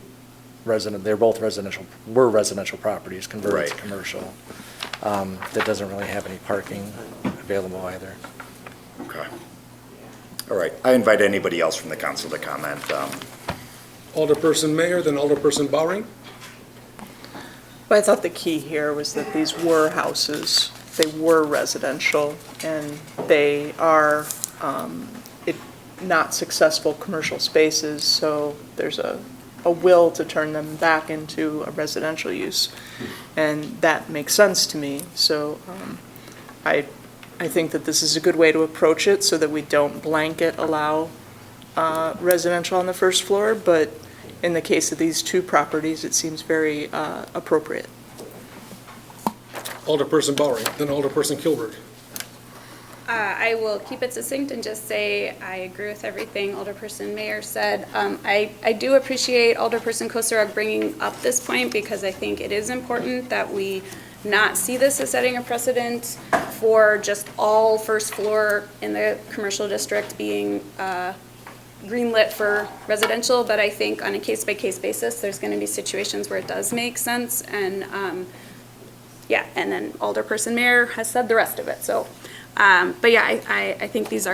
Speaker 14: resident, they're both were residential properties converted to
Speaker 12: Right.
Speaker 14: commercial. That doesn't really have any parking available either.
Speaker 12: Okay. All right. I invite anybody else from the council to comment.
Speaker 1: Alderperson Mayor, then Alderperson Bowering.
Speaker 15: But I thought the key here was that these were houses, they were residential, and they are not successful commercial spaces, so there's a will to turn them back into a residential use. And that makes sense to me, so I think that this is a good way to approach it so that we don't blanket allow residential on the first floor, but in the case of these two properties, it seems very appropriate.
Speaker 1: Alderperson Bowering, then Alderperson Kilberg.
Speaker 6: I will keep it succinct and just say I agree with everything Alderperson Mayer said. I do appreciate Alderperson Kosarug bringing up this point because I think it is important that we not see this as setting a precedent for just all first floor in the commercial district being greenlit for residential, but I think on a case-by-case basis, there's going to be situations where it does make sense, and yeah, and then Alderperson Mayer has said the rest of it, so. But yeah, I think these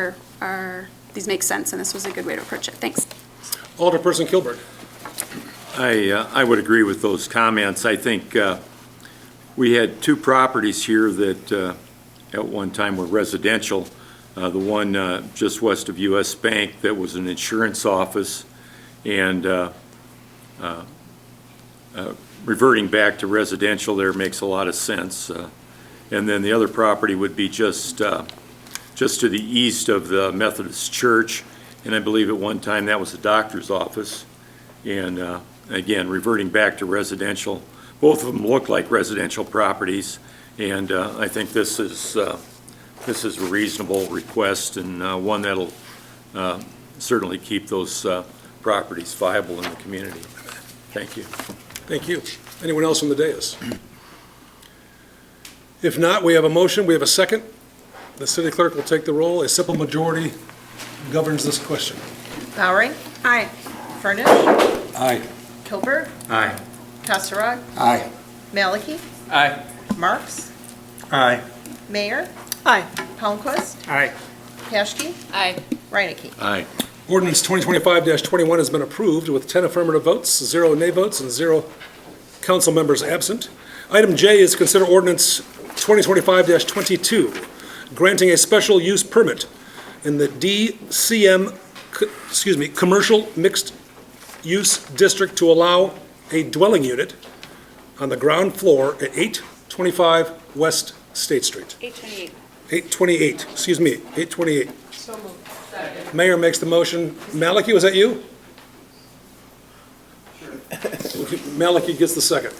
Speaker 6: these make sense, and this was a good way to approach it. Thanks.
Speaker 1: Alderperson Kilberg.
Speaker 5: I would agree with those comments. I think we had two properties here that at one time were residential. The one just west of U.S. Bank that was an insurance office, and reverting back to residential there makes a lot of sense. And then the other property would be just to the east of the Methodist Church, and I believe at one time that was a doctor's office. And again, reverting back to residential, both of them look like residential properties, and I think this is a reasonable request and one that'll certainly keep those properties viable in the community. Thank you.
Speaker 1: Thank you. Anyone else on the dais? If not, we have a motion, we have a second. The city clerk will take the roll. A simple majority governs this question.
Speaker 2: Bowering?
Speaker 6: Aye.
Speaker 2: Furnish?
Speaker 1: Aye.
Speaker 2: Kilberg?
Speaker 5: Aye.
Speaker 2: Kasserag?
Speaker 12: Aye.
Speaker 2: Maliki?
Speaker 13: Aye.
Speaker 2: Marks?
Speaker 14: Aye.
Speaker 2: Mayor?
Speaker 15: Aye.
Speaker 2: Palmquist?
Speaker 10: Aye.
Speaker 2: Paschke?
Speaker 6: Aye.
Speaker 2: Reinecke?
Speaker 5: Aye.
Speaker 1: Ordinance 2025-21 has been approved with 10 affirmative votes, 0 nay votes, and 0 council members absent. Item J is consider ordinance 2025-22, granting a special use permit in the DCM, Commercial Mixed Use District to allow a dwelling unit on the ground floor at 825 West State Street.
Speaker 6: 828.
Speaker 1: 828, 828.
Speaker 2: So moved.
Speaker 1: Mayor makes the motion. Maliki, was that you? Maliki gets the second.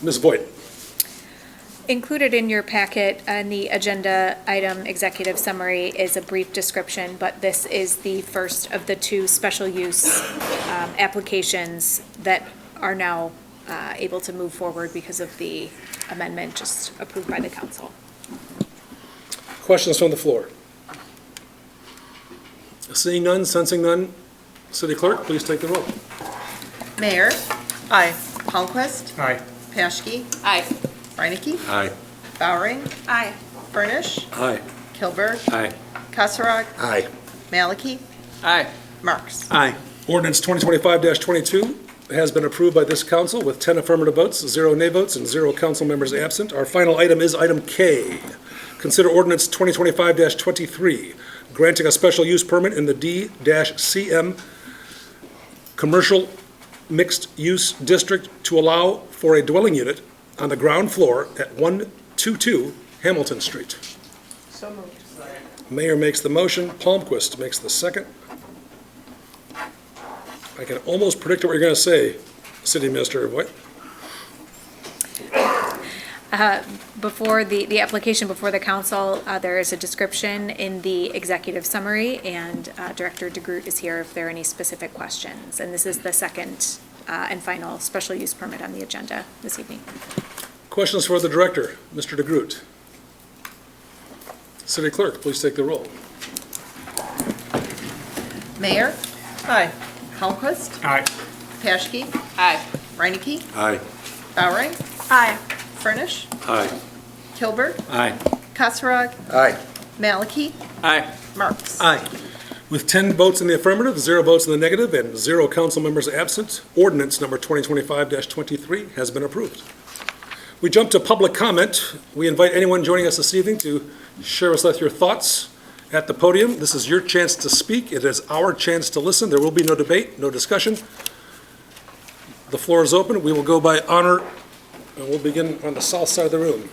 Speaker 1: Ms. Voigt.
Speaker 7: Included in your packet on the agenda item executive summary is a brief description, but this is the first of the two special use applications that are now able to move forward because of the amendment just approved by the council.
Speaker 1: Questions from the floor? Seeing none, sensing none, City Clerk, please take the roll.
Speaker 2: Mayor?
Speaker 15: Aye.
Speaker 2: Palmquist?
Speaker 10: Aye.
Speaker 2: Paschke?
Speaker 6: Aye.
Speaker 2: Reinecke?
Speaker 5: Aye.
Speaker 2: Bowering?
Speaker 6: Aye.
Speaker 2: Furnish?
Speaker 5: Aye.
Speaker 2: Kilberg?
Speaker 5: Aye.
Speaker 2: Kasserag?
Speaker 12: Aye.
Speaker 2: Maliki?
Speaker 13: Aye.
Speaker 2: Marks?
Speaker 14: Aye.
Speaker 1: Ordinance 2025-22 has been approved by this council with 10 affirmative votes, 0 nay votes, and 0 council members absent. Our final item is item K. Consider ordinance 2025-23, granting a special use permit in the D-CM Commercial Mixed Use District to allow for a dwelling unit on the ground floor at 122 Hamilton Street.
Speaker 2: So moved.
Speaker 1: Mayor makes the motion, Palmquist makes the second. I can almost predict what you're going to say, City Minister Voigt.
Speaker 7: Before the application before the council, there is a description in the executive summary, and Director DeGroot is here if there are any specific questions. And this is the second and final special use permit on the agenda this evening.
Speaker 1: Questions for the Director, Mr. DeGroot? City Clerk, please take the roll.
Speaker 2: Mayor?
Speaker 15: Aye.
Speaker 2: Palmquist?
Speaker 10: Aye.
Speaker 2: Paschke?
Speaker 6: Aye.
Speaker 2: Reinecke?
Speaker 5: Aye.
Speaker 2: Bowering?
Speaker 6: Aye.
Speaker 2: Furnish?
Speaker 5: Aye.
Speaker 2: Kilberg?
Speaker 5: Aye.
Speaker 2: Kasserag?
Speaker 12: Aye.
Speaker 2: Maliki?
Speaker 13: Aye.
Speaker 2: Marks?
Speaker 14: Aye.
Speaker 1: With 10 votes in the affirmative, 0 votes in the negative, and 0 council members absent, ordinance number 2025-23 has been approved. We jump to public comment. We invite anyone joining us this evening to share with us your thoughts at the podium. This is your chance to speak. It is our chance to listen. There will be no debate, no discussion. The floor is open. We will go by honor, and we'll begin on the south side of the room.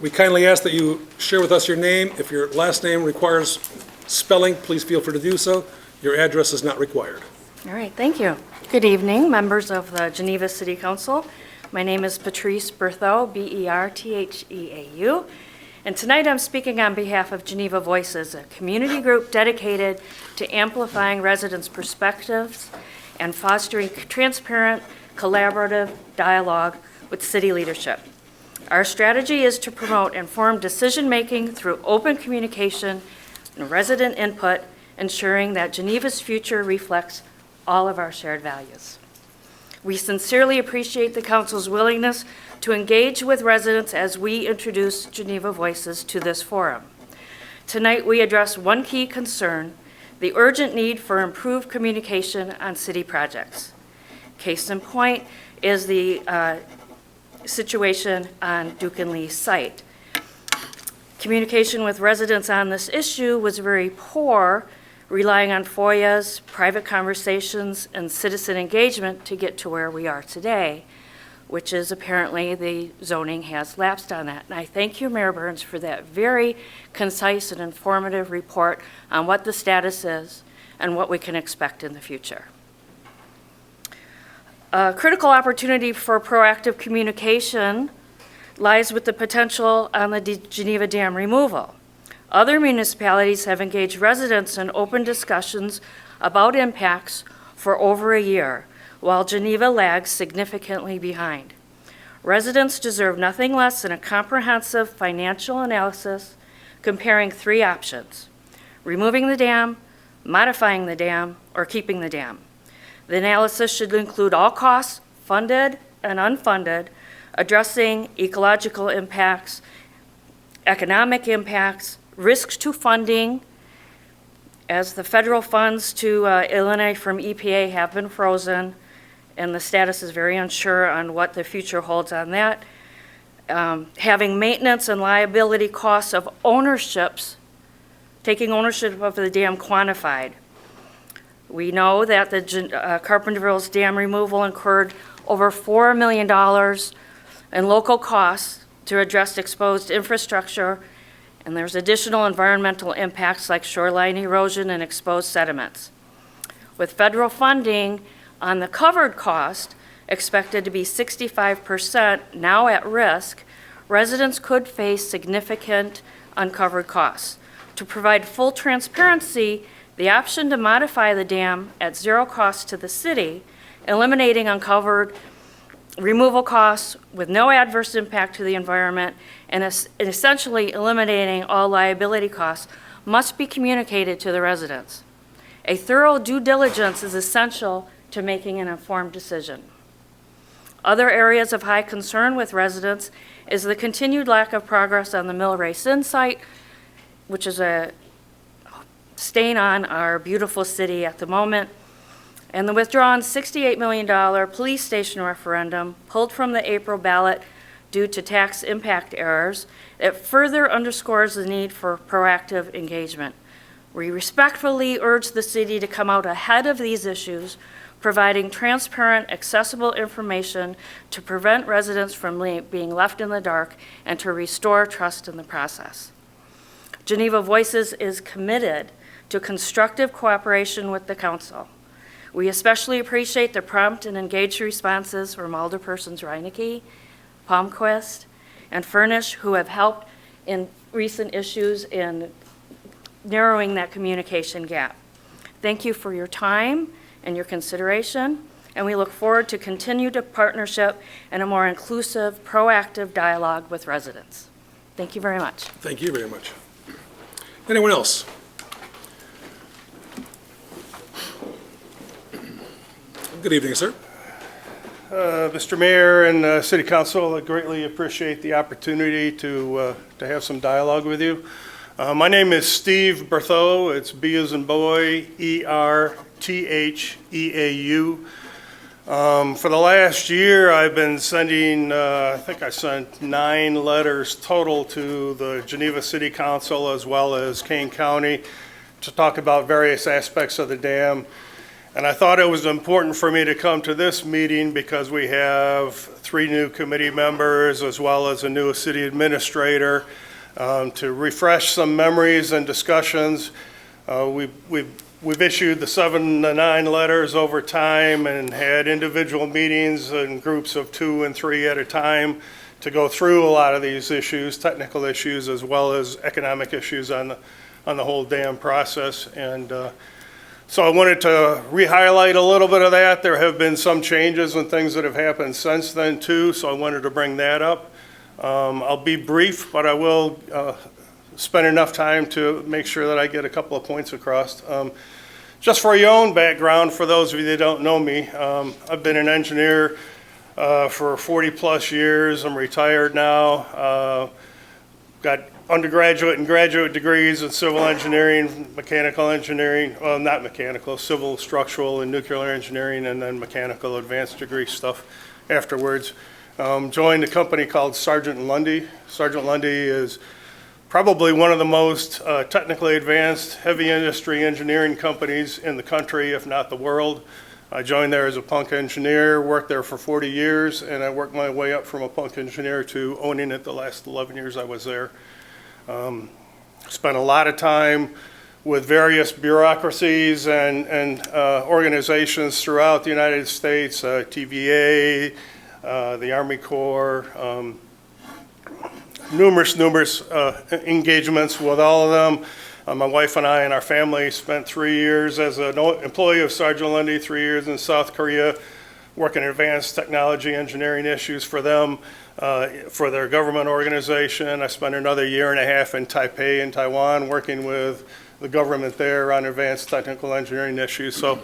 Speaker 1: We kindly ask that you share with us your name. If your last name requires spelling, please feel free to do so. Your address is not required.
Speaker 16: All right, thank you. Good evening, members of the Geneva City Council. My name is Patrice Berthaud, Bertheau, and tonight I'm speaking on behalf of Geneva Voices, a community group dedicated to amplifying residents' perspectives and fostering transparent, collaborative dialogue with city leadership. Our strategy is to promote informed decision-making through open communication and resident input, ensuring that Geneva's future reflects all of our shared values. We sincerely appreciate the Council's willingness to engage with residents as we introduce Geneva Voices to this forum. Tonight, we address one key concern, the urgent need for improved communication on city projects. Case in point is the situation on Duke and Lee site. Communication with residents on this issue was very poor, relying on FOIAs, private conversations, and citizen engagement to get to where we are today, which is apparently the zoning has lapsed on that. And I thank you, Mayor Burns, for that very concise and informative report on what the status is and what we can expect in the future. A critical opportunity for proactive communication lies with the potential on the Geneva Dam removal. Other municipalities have engaged residents in open discussions about impacts for over a year, while Geneva lags significantly behind. Residents deserve nothing less than a comprehensive financial analysis comparing three options: removing the dam, modifying the dam, or keeping the dam. The analysis should include all costs, funded and unfunded, addressing ecological impacts, economic impacts, risks to funding, as the federal funds to Illinois from EPA have been frozen, and the status is very unsure on what the future holds on that. Having maintenance and liability costs of ownerships, taking ownership of the dam quantified. We know that the Carpenterville's dam removal incurred over $4 million in local costs to address exposed infrastructure, and there's additional environmental impacts like shoreline erosion and exposed sediments. With federal funding on the covered cost expected to be 65% now at risk, residents could face significant uncovered costs. To provide full transparency, the option to modify the dam at zero cost to the city, eliminating uncovered removal costs with no adverse impact to the environment, and essentially eliminating all liability costs, must be communicated to the residents. A thorough due diligence is essential to making an informed decision. Other areas of high concern with residents is the continued lack of progress on the Mill Race Inn site, which is a stain on our beautiful city at the moment, and the withdrawn $68 million police station referendum pulled from the April ballot due to tax impact errors. It further underscores the need for proactive engagement. We respectfully urge the city to come out ahead of these issues, providing transparent, accessible information to prevent residents from being left in the dark and to restore trust in the process. Geneva Voices is committed to constructive cooperation with the council. We especially appreciate the prompt and engaged responses from Alderpersons Reinecke, Palmquist, and Furnish, who have helped in recent issues in narrowing that communication gap. Thank you for your time and your consideration, and we look forward to continued partnership and a more inclusive, proactive dialogue with residents. Thank you very much.
Speaker 1: Thank you very much. Anyone else? Good evening, sir.
Speaker 17: Mr. Mayor and City Council, I greatly appreciate the opportunity to have some dialogue with you. My name is Steve Berthaud. It's B as in boy, E-R-T-H-E-A-U. For the last year, I've been sending, I think I sent 9 letters total to the Geneva City Council as well as Kane County to talk about various aspects of the dam. And I thought it was important for me to come to this meeting because we have 3 new committee members as well as a new city administrator to refresh some memories and discussions. We've We've issued the 7 to 9 letters over time and had individual meetings in groups of 2 and 3 at a time to go through a lot of these issues, technical issues, as well as economic issues on the whole dam process. And so I wanted to re-highlight a little bit of that. There have been some changes and things that have happened since then too, so I wanted to bring that up. I'll be brief, but I will spend enough time to make sure that I get a couple of points across. Just for your own background, for those of you that don't know me, I've been an engineer for 40 plus years. I'm retired now. Got undergraduate and graduate degrees in civil engineering, mechanical engineering, well, not mechanical, civil, structural, and nuclear engineering, and then mechanical advanced degree stuff afterwards. Joined a company called Sargent & Lundy. Sargent & Lundy is probably one of the most technically advanced heavy industry engineering companies in the country, if not the world. I joined there as a punk engineer, worked there for 40 years, and I worked my way up from a punk engineer to owning it the last 11 years I was there. Spent a lot of time with various bureaucracies and organizations throughout the United States, TVA, the Army Corps, numerous engagements with all of them. My wife and I and our family spent 3 years as an employee of Sargent Lundy, 3 years in South Korea, working advanced technology engineering issues for them, for their government organization. I spent another 1.5 years in Taipei in Taiwan working with the government there on advanced technical engineering issues. So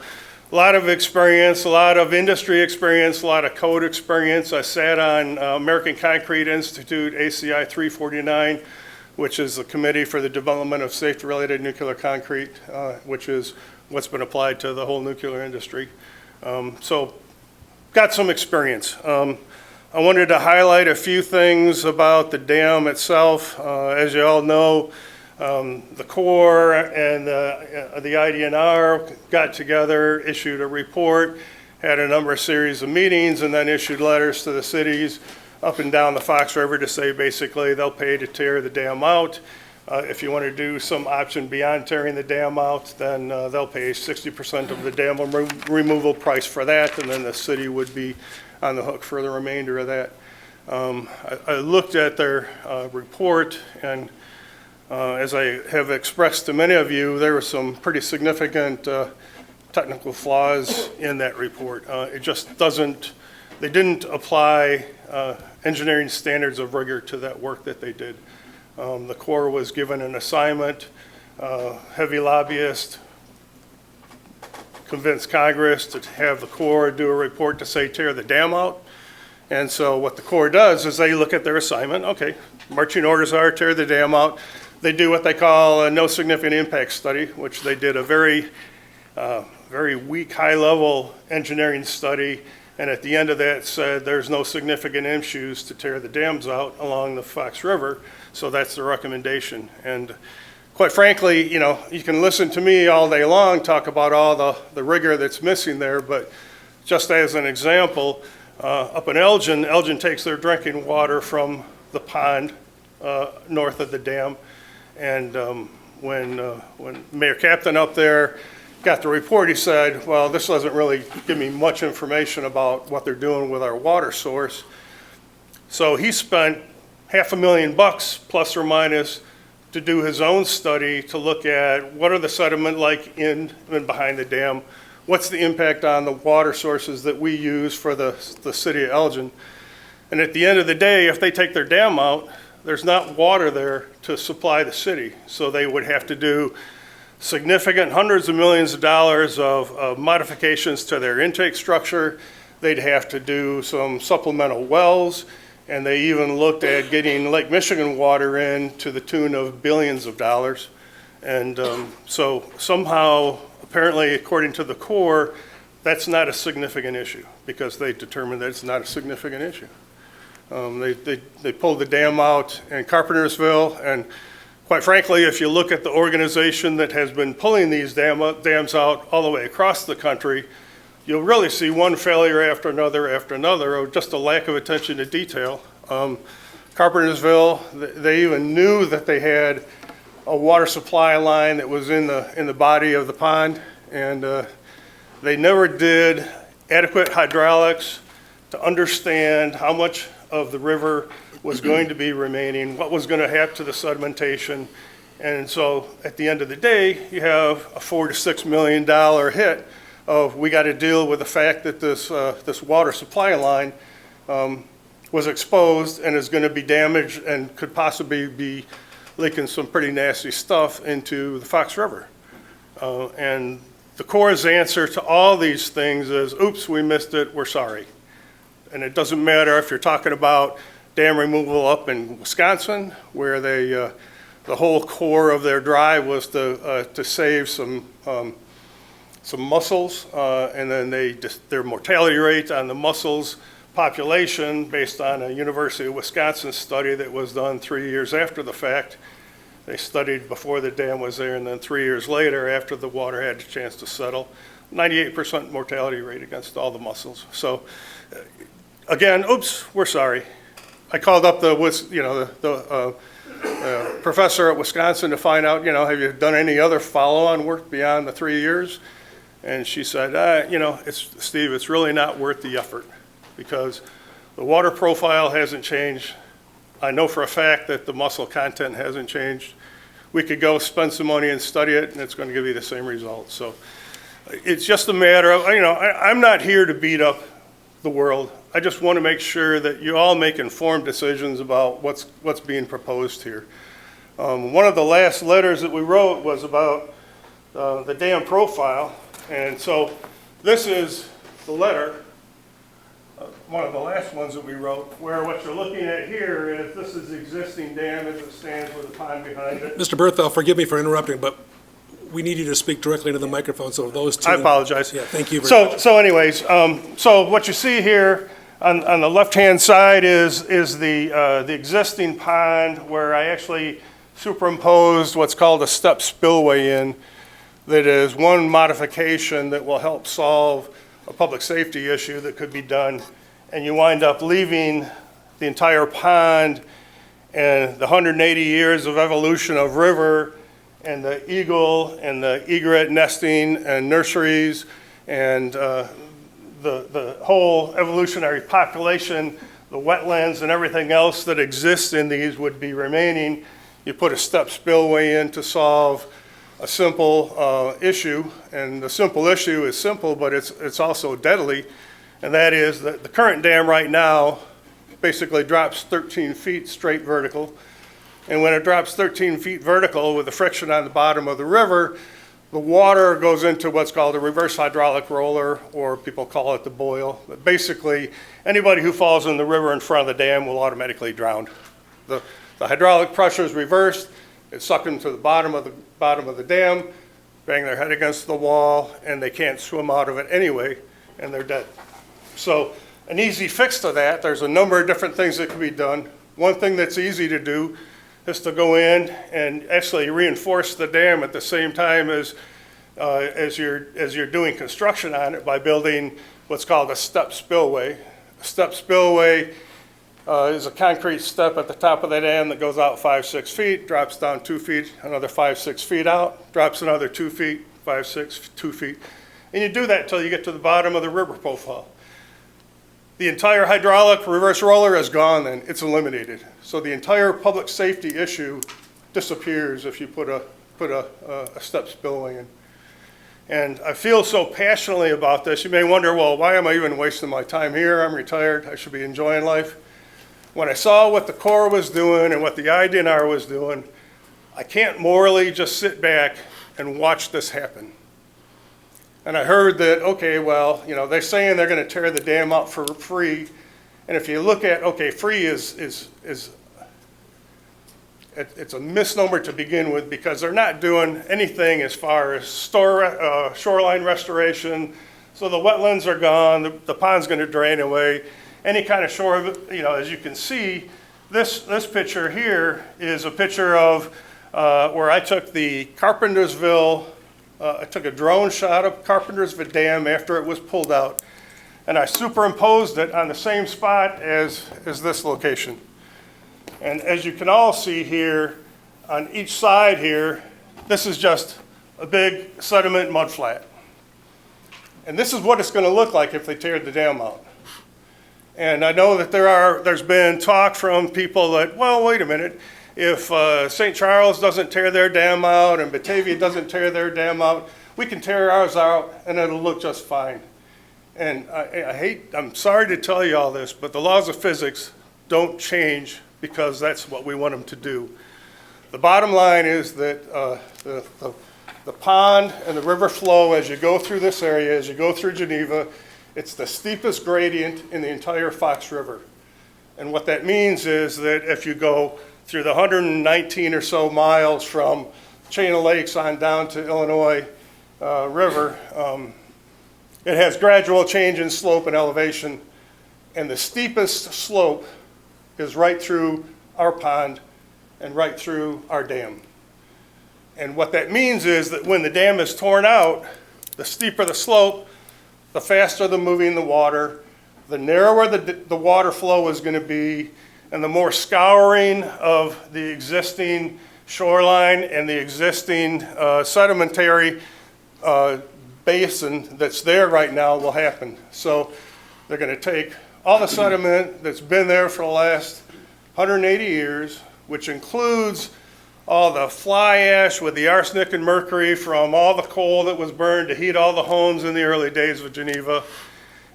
Speaker 17: a lot of experience, a lot of industry experience, a lot of code experience. I sat on American Concrete Institute, ACI 349, which is the Committee for the Development of Safety-Related Nuclear Concrete, which is what's been applied to the whole nuclear industry. So got some experience. I wanted to highlight a few things about the dam itself. As you all know, the Corps and the IDNR got together, issued a report, had a number of series of meetings, and then issued letters to the cities up and down the Fox River to say basically they'll pay to tear the dam out. If you want to do some option beyond tearing the dam out, then they'll pay 60% of the dam removal price for that, and then the city would be on the hook for the remainder of that. I looked at their report, and as I have expressed to many of you, there were some pretty significant technical flaws in that report. It just doesn't, they didn't apply engineering standards of rigor to that work that they did. The Corps was given an assignment, heavy lobbyist convinced Congress to have the Corps do a report to say tear the dam out. And so what the Corps does is they look at their assignment, okay, marching orders are tear the dam out. They do what they call a no significant impact study, which they did a very weak, high-level engineering study, and at the end of that said there's no significant issues to tear the dams out along the Fox River, so that's the recommendation. And quite frankly, you know, you can listen to me all day long talk about all the rigor that's missing there, but just as an example, up in Elgin takes their drinking water from the pond north of the dam, and when Mayor Captain up there got the report, he said, well, this doesn't really give me much information about what they're doing with our water source. So he spent $500,000 plus or minus to do his own study to look at what are the sediment like in and behind the dam, what's the impact on the water sources that we use for the city of Elgin. And at the end of the day, if they take their dam out, there's not water there to supply the city. So they would have to do significant hundreds of millions of dollars of modifications to their intake structure. They'd have to do some supplemental wells, and they even looked at getting Lake Michigan water in to the tune of billions of dollars. And so somehow, apparently, according to the Corps, that's not a significant issue because they determined that it's not a significant issue. They pulled the dam out in Carpentersville, and quite frankly, if you look at the organization that has been pulling these dams out all the way across the country, you'll really see one failure after another, or just a lack of attention to detail. Carpentersville, they even knew that they had a water supply line that was in the body of the pond, and they never did adequate hydraulics to understand how much of the river was going to be remaining, what was going to happen to the sedimentation. And so at the end of the day, you have a $4 to $6 million hit of we got to deal with the fact that this water supply line was exposed and is going to be damaged and could possibly be leaking some pretty nasty stuff into the Fox River. And the Corps' answer to all these things is, oops, we missed it, we're sorry. And it doesn't matter if you're talking about dam removal up in Wisconsin, where they, the whole core of their drive was to save some mussels, and then their mortality rate on the mussels population, based on a University of Wisconsin study that was done 3 years after the fact. They studied before the dam was there, and then 3 years later, after the water had a chance to settle, 98% mortality rate against all the mussels. So, again, oops, we're sorry. I called up the professor at Wisconsin to find out, have you done any other follow-on work beyond the 3 years? And she said, Steve, it's really not worth the effort, because the water profile hasn't changed. I know for a fact that the mussel content hasn't changed. We could go spend some money and study it, and it's going to give you the same results. So it's just a matter of, I'm not here to beat up the world. I just want to make sure that you all make informed decisions about what's being proposed here. One of the last letters that we wrote was about the dam profile, and so this is the letter, one of the last ones that we wrote, where what you're looking at here is this is the existing dam as it stands with the pond behind it.
Speaker 1: Mr. Berthel, forgive me for interrupting, but we need you to speak directly into the microphone, so those two.
Speaker 17: I apologize.
Speaker 1: Yeah, thank you very much.
Speaker 17: So anyways, so what you see here on the left-hand side is the existing pond, where I actually superimposed what's called a step spillway in. That is one modification that will help solve a public safety issue that could be done. And you wind up leaving the entire pond and the 180 years of evolution of river and the eagle and the egret nesting and nurseries and the whole evolutionary population, the wetlands and everything else that exists in these would be remaining. You put a step spillway in to solve a simple issue, and the simple issue is simple, but it's also deadly, and that is that the current dam right now basically drops 13 feet straight vertical, and when it drops 13 feet vertical with the friction on the bottom of the river, the water goes into what's called a reverse hydraulic roller, or people call it the boil. But basically, anybody who falls in the river in front of the dam will automatically drown. The hydraulic pressure is reversed. It's sucked them to the bottom of the dam, bang their head against the wall, and they can't swim out of it anyway, and they're dead. So an easy fix to that, there's a number of different things that can be done. One thing that's easy to do is to go in and actually reinforce the dam at the same time as you're doing construction on it by building what's called a step spillway. A step spillway is a concrete step at the top of the dam that goes out 5-6 feet, drops down 2 feet, another 5-6 feet out, drops another 2 feet, 5-6, 2 feet. And you do that until you get to the bottom of the river profile. The entire hydraulic reverse roller is gone then, it's eliminated. So the entire public safety issue disappears if you put a step spillway in. And I feel so passionately about this. You may wonder, well, why am I even wasting my time here? I'm retired, I should be enjoying life. When I saw what the Corps was doing and what the IDNR was doing, I can't morally just sit back and watch this happen. And I heard that, okay, well, they're saying they're going to tear the dam out for free. And if you look at, okay, free it's a misnomer to begin with, because they're not doing anything as far as shoreline restoration. So the wetlands are gone, the pond's going to drain away. Any kind of shore, as you can see, this picture here is a picture of where I took the Carpentersville. I took a drone shot of Carpentersville Dam after it was pulled out, and I superimposed it on the same spot as this location. And as you can all see here, on each side here, this is just a big sediment mud flat. And this is what it's going to look like if they tear the dam out. And I know that there's been talk from people that, well, wait a minute, if St. Charles doesn't tear their dam out and Batavia doesn't tear their dam out, we can tear ours out and it'll look just fine. And I'm sorry to tell you all this, but the laws of physics don't change because that's what we want them to do. The bottom line is that the pond and the river flow as you go through this area, as you go through Geneva, it's the steepest gradient in the entire Fox River. And what that means is that if you go through the 119 or so miles from Chain of Lakes on down to Illinois River, it has gradual change in slope and elevation. And the steepest slope is right through our pond and right through our dam. And what that means is that when the dam is torn out, the steeper the slope, the faster the moving the water, the narrower the water flow is going to be, and the more scouring of the existing shoreline and the existing sedimentary basin that's there right now will happen. So they're going to take all the sediment that's been there for the last 180 years, which includes all the fly ash with the arsenic and mercury from all the coal that was burned to heat all the homes in the early days of Geneva.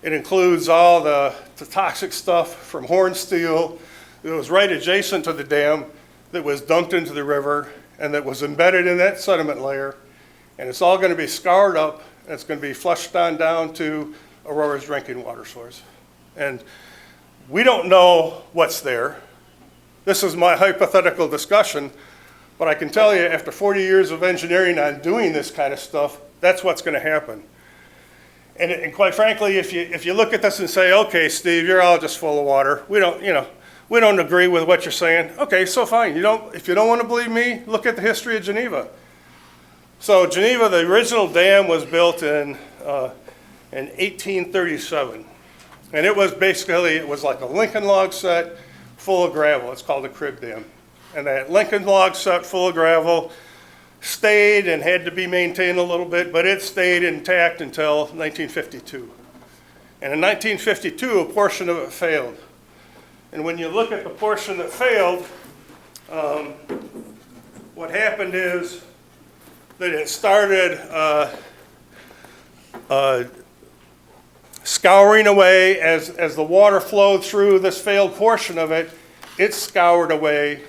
Speaker 17: It includes all the toxic stuff from horn steel that was right adjacent to the dam that was dumped into the river and that was embedded in that sediment layer. And it's all going to be scoured up and it's going to be flushed on down to Aurora's drinking water source. And we don't know what's there. This is my hypothetical discussion, but I can tell you after 40 years of engineering on doing this kind of stuff, that's what's going to happen. And quite frankly, if you look at this and say, okay, Steve, you're all just full of water. We don't agree with what you're saying. Okay, so fine. If you don't want to believe me, look at the history of Geneva. So Geneva, the original dam was built in 1837. And it was like a Lincoln log set full of gravel. It's called a crib dam. And that Lincoln log set full of gravel stayed and had to be maintained a little bit, but it stayed intact until 1952. And in 1952, a portion of it failed. And when you look at the portion that failed, what happened is that it started scouring away as the water flowed through this failed portion of it. It scoured away,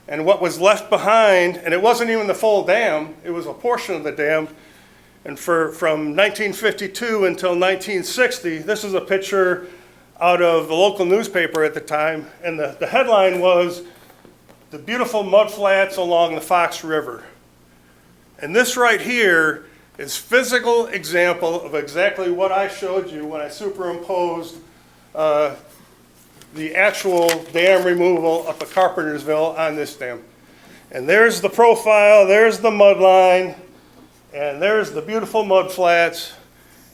Speaker 17: and what was left behind, and it wasn't even the full dam, it was a portion of the dam. And from 1952 until 1960, this is a picture out of the local newspaper at the time, and the headline was, "The beautiful mud flats along the Fox River." And this right here is physical example of exactly what I showed you when I superimposed the actual dam removal up at Carpentersville on this dam. And there's the profile, there's the mud line, and there's the beautiful mud flats,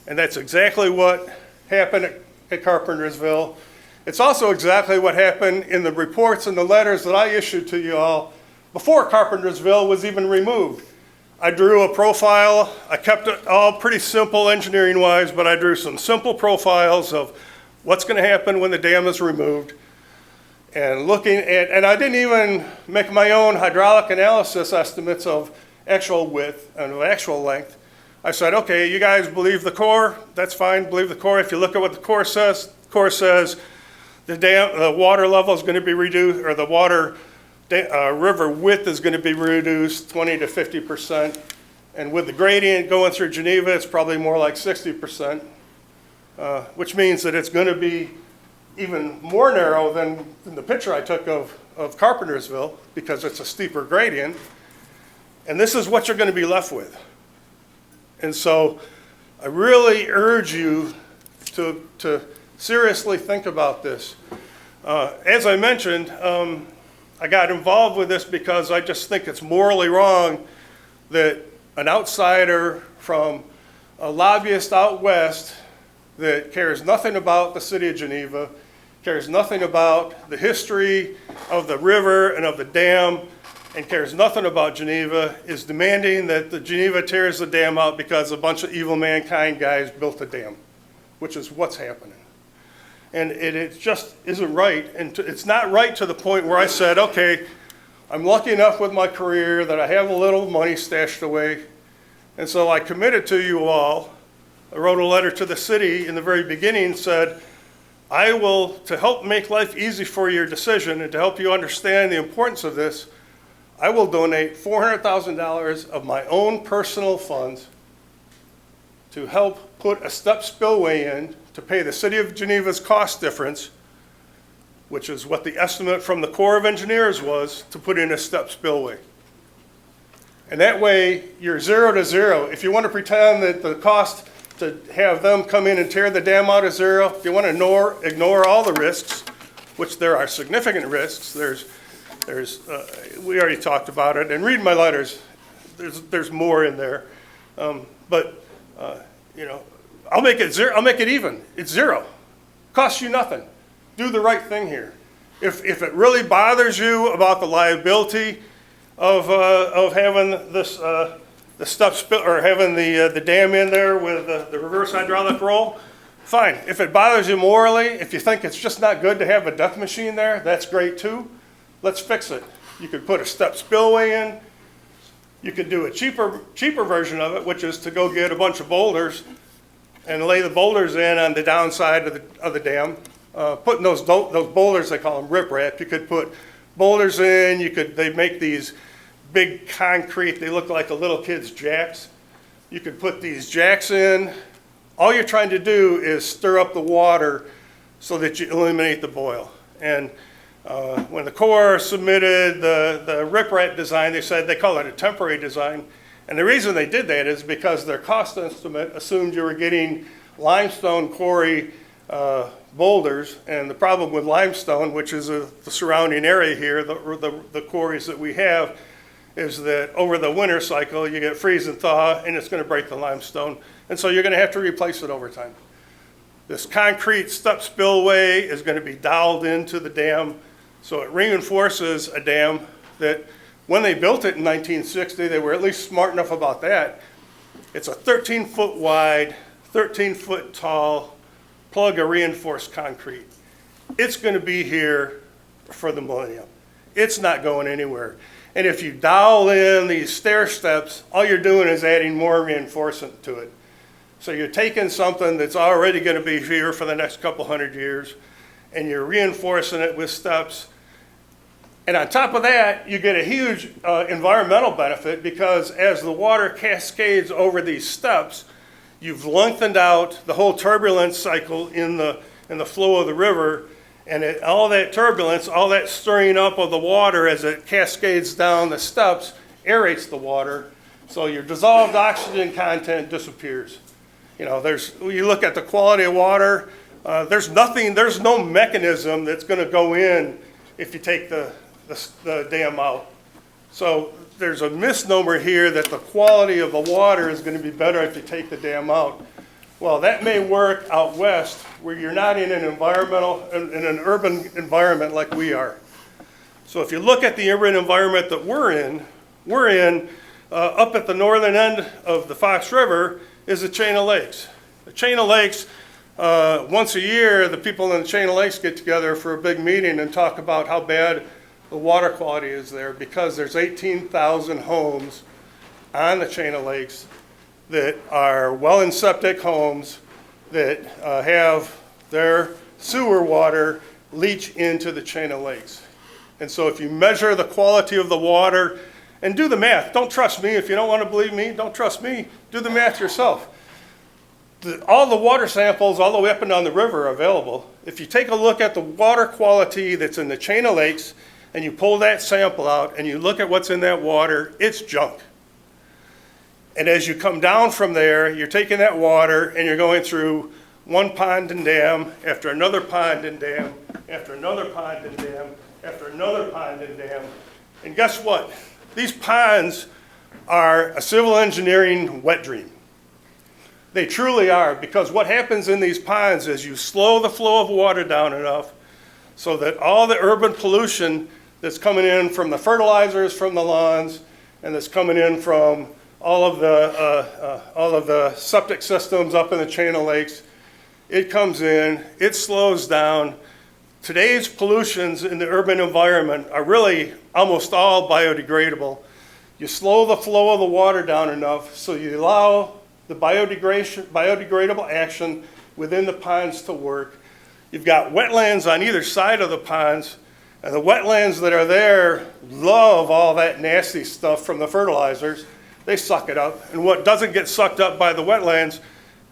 Speaker 17: and that's exactly what happened at Carpentersville. It's also exactly what happened in the reports and the letters that I issued to you all before Carpentersville was even removed. I drew a profile. I kept it all pretty simple engineering-wise, but I drew some simple profiles of what's going to happen when the dam is removed. And and I didn't even make my own hydraulic analysis estimates of actual width and of actual length. I said, okay, you guys believe the Corps? That's fine, believe the Corps. If you look at what the Corps says the water level is going to be reduced, or the river width is going to be reduced 20 to 50%. And with the gradient going through Geneva, it's probably more like 60%, which means that it's going to be even more narrow than the picture I took of Carpentersville, because it's a steeper gradient. And this is what you're going to be left with. And so I really urge you to seriously think about this. As I mentioned, I got involved with this because I just think it's morally wrong that an outsider from a lobbyist out west that cares nothing about the city of Geneva, cares nothing about the history of the river and of the dam, and cares nothing about Geneva is demanding that the Geneva tears the dam out because a bunch of evil mankind guys built the dam, which is what's happening. And it just isn't right. And it's not right to the point where I said, okay, I'm lucky enough with my career that I have a little money stashed away. And so I committed to you all. I wrote a letter to the city in the very beginning, said, I will, to help make life easy for your decision and to help you understand the importance of this, I will donate $400,000 of my own personal funds to help put a step spillway in to pay the City of Geneva's cost difference, which is what the estimate from the Corps of Engineers was to put in a step spillway. And that way, you're 0 to 0. If you want to pretend that the cost to have them come in and tear the dam out is 0, if you want to ignore all the risks, which there are significant risks, we already talked about it, and read my letters, there's more in there. I'll make it 0, I'll make it even. It's 0. Costs you nothing. Do the right thing here. If it really bothers you about the liability of having this the stuff spill or having the dam in there with the reverse hydraulic roll, fine. If it bothers you morally, if you think it's just not good to have a death machine there, that's great too. Let's fix it. You could put a step spillway in. You could do a cheaper version of it, which is to go get a bunch of boulders and lay the boulders in on the downside of the dam. Putting those boulders, they call them riprap. You could put boulders in. They make these big concrete. They look like a little kid's jacks. You could put these jacks in. All you're trying to do is stir up the water so that you eliminate the boil. And when the Corps submitted the riprap design, they said they call it a temporary design. And the reason they did that is because their cost estimate assumed you were getting limestone quarry boulders. And the problem with limestone, which is the surrounding area here, the quarries that we have, is that over the winter cycle, you get freeze and thaw, and it's going to break the limestone. And so you're going to have to replace it over time. This concrete step spillway is going to be doweled into the dam, so it reinforces a dam that when they built it in 1960, they were at least smart enough about that. It's a 13-foot wide, 13-foot tall plug of reinforced concrete. It's going to be here for the millennium. It's not going anywhere. And if you dowel in these stair steps, all you're doing is adding more reinforcement to it. So you're taking something that's already going to be here for the next couple hundred years, and you're reinforcing it with steps. And on top of that, you get a huge environmental benefit, because as the water cascades over these steps, you've lengthened out the whole turbulence cycle in the flow of the river. And all that turbulence, all that stirring up of the water as it cascades down the steps, aerates the water. So your dissolved oxygen content disappears. You look at the quality of water, there's no mechanism that's going to go in if you take the dam out. So there's a misnomer here that the quality of the water is going to be better if you take the dam out. Well, that may work out west where you're not in an urban environment like we are. So if you look at the urban environment that we're in up at the northern end of the Fox River is a chain of lakes. The chain of lakes, once a year, the people in the chain of lakes get together for a big meeting and talk about how bad the water quality is there, because there's 18,000 homes on the chain of lakes that are well in septic homes that have their sewer water leach into the chain of lakes. And so if you measure the quality of the water, and do the math, don't trust me. If you don't want to believe me, don't trust me. Do the math yourself. All the water samples all the way up and down the river are available. If you take a look at the water quality that's in the chain of lakes, and you pull that sample out, and you look at what's in that water, it's junk. And as you come down from there, you're taking that water and you're going through one pond and dam after another pond and dam after another pond and dam after another pond and dam. And guess what? These ponds are a civil engineering wet dream. They truly are, because what happens in these ponds is you slow the flow of water down enough so that all the urban pollution that's coming in from the fertilizers from the lawns, and that's coming in from all of the septic systems up in the chain of lakes. It comes in, it slows down. Today's pollutions in the urban environment are really almost all biodegradable. You slow the flow of the water down enough so you allow the biodegradable action within the ponds to work. You've got wetlands on either side of the ponds, and the wetlands that are there love all that nasty stuff from the fertilizers. They suck it up, and what doesn't get sucked up by the wetlands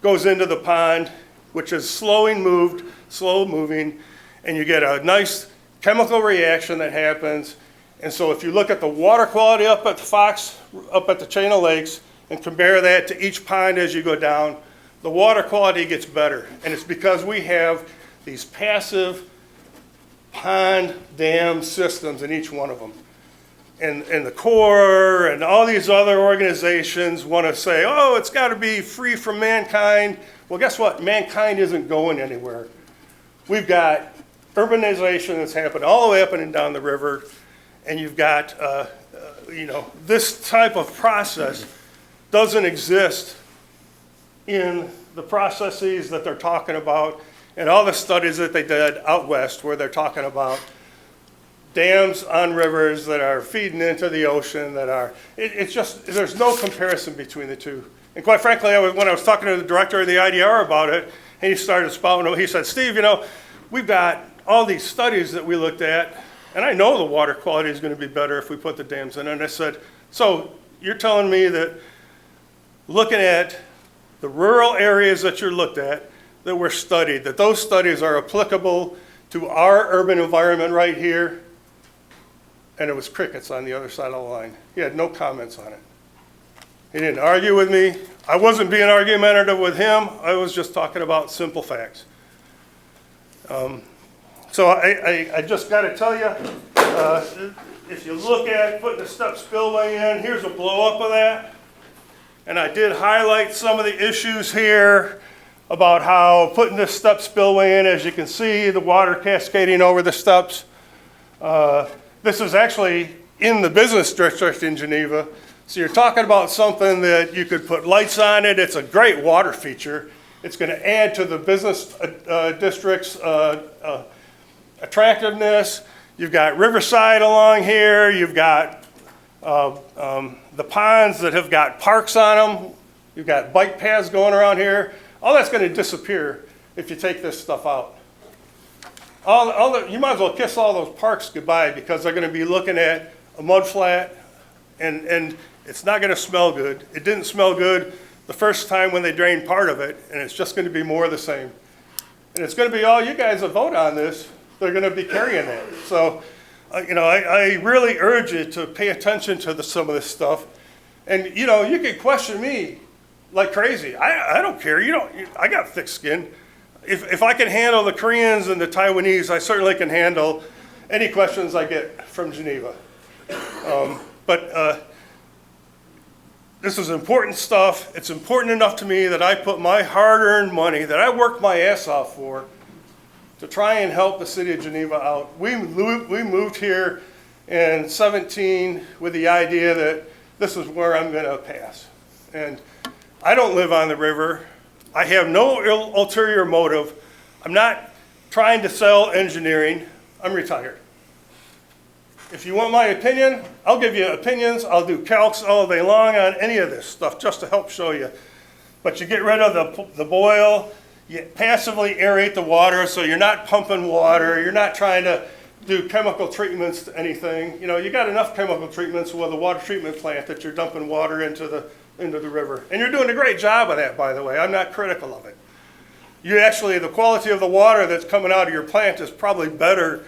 Speaker 17: goes into the pond, which is slow moving, and you get a nice chemical reaction that happens. And so if you look at the water quality up at the Fox, up at the chain of lakes, and compare that to each pond as you go down, the water quality gets better. And it's because we have these passive pond dam systems in each one of them. And the Corps and all these other organizations want to say, oh, it's got to be free from mankind. Well, guess what? Mankind isn't going anywhere. We've got urbanization that's happened all the way up and down the river, and you've got, this type of process doesn't exist in the processes that they're talking about and all the studies that they did out west where they're talking about dams on rivers that are feeding into the ocean that are, it's just, there's no comparison between the two. And quite frankly, when I was talking to the director of the IDR about it, and he started spouting, he said, Steve, we've got all these studies that we looked at, and I know the water quality is going to be better if we put the dams in. And I said, so you're telling me that looking at the rural areas that you looked at, that were studied, that those studies are applicable to our urban environment right here? And it was crickets on the other side of the line. He had no comments on it. He didn't argue with me. I wasn't being argumentative with him. I was just talking about simple facts. So I just got to tell you, if you look at putting the step spillway in, here's a blow up of that. And I did highlight some of the issues here about how putting this step spillway in, as you can see, the water cascading over the steps. This is actually in the business district in Geneva. So you're talking about something that you could put lights on it. It's a great water feature. It's going to add to the business district's attractiveness. You've got Riverside along here. You've got the ponds that have got parks on them. You've got bike paths going around here. All that's going to disappear if you take this stuff out. You might as well kiss all those parks goodbye because they're going to be looking at a mud flat, and it's not going to smell good. It didn't smell good the first time when they drained part of it, and it's just going to be more of the same. And it's going to be all you guys that vote on this, they're going to be carrying that. So, I really urge you to pay attention to some of this stuff. And, you can question me like crazy. I don't care. I got thick skin. If I can handle the Koreans and the Taiwanese, I certainly can handle any questions I get from Geneva. But this is important stuff. It's important enough to me that I put my hard-earned money that I worked my ass off for to try and help the city of Geneva out. We moved here in 17 with the idea that this is where I'm going to pass. And I don't live on the river. I have no ulterior motive. I'm not trying to sell engineering. I'm retired. If you want my opinion, I'll give you opinions. I'll do calcs all day long on any of this stuff just to help show you. But you get rid of the boil. You passively aerate the water so you're not pumping water. You're not trying to do chemical treatments to anything. You got enough chemical treatments with a water treatment plant that you're dumping water into the river. And you're doing a great job of that, by the way. I'm not critical of it. The quality of the water that's coming out of your plant is probably better.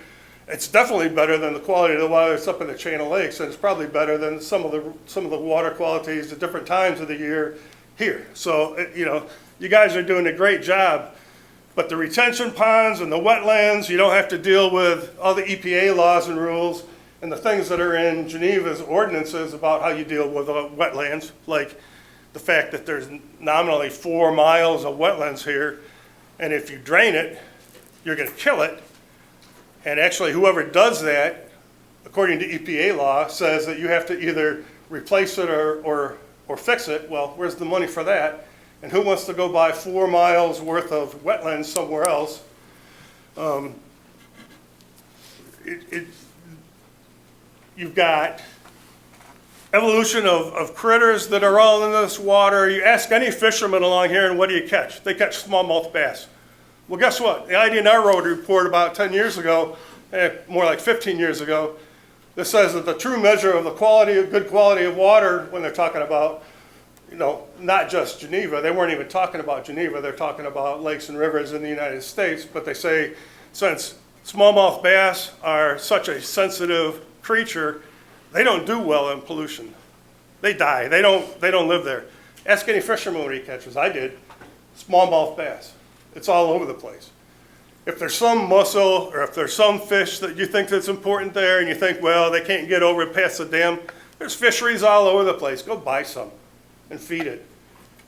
Speaker 17: It's definitely better than the quality of the water that's up in the chain of lakes, and it's probably better than some of the water qualities at different times of the year here. So, you guys are doing a great job. But the retention ponds and the wetlands, you don't have to deal with all the EPA laws and rules and the things that are in Geneva's ordinances about how you deal with wetlands, like the fact that there's nominally 4 miles of wetlands here, and if you drain it, you're going to kill it. And actually, whoever does that according to EPA law, says that you have to either replace it or fix it. Well, where's the money for that? And who wants to go buy 4 miles worth of wetlands somewhere else? You've got evolution of critters that are all in this water. You ask any fisherman along here, and what do you catch? They catch smallmouth bass. Well, guess what? The IDNR Road report about 10 years ago, more like 15 years ago, that says that the true measure of the good quality of water, when they're talking about, not just Geneva, they weren't even talking about Geneva, they're talking about lakes and rivers in the United States, but they say since smallmouth bass are such a sensitive creature, they don't do well in pollution. They die. They don't live there. Ask any fisherman what he catches. I did. Smallmouth bass. It's all over the place. If there's some mussel or if there's some fish that you think that's important there and you think, well, they can't get over past the dam, there's fisheries all over the place. Go buy some and feed it.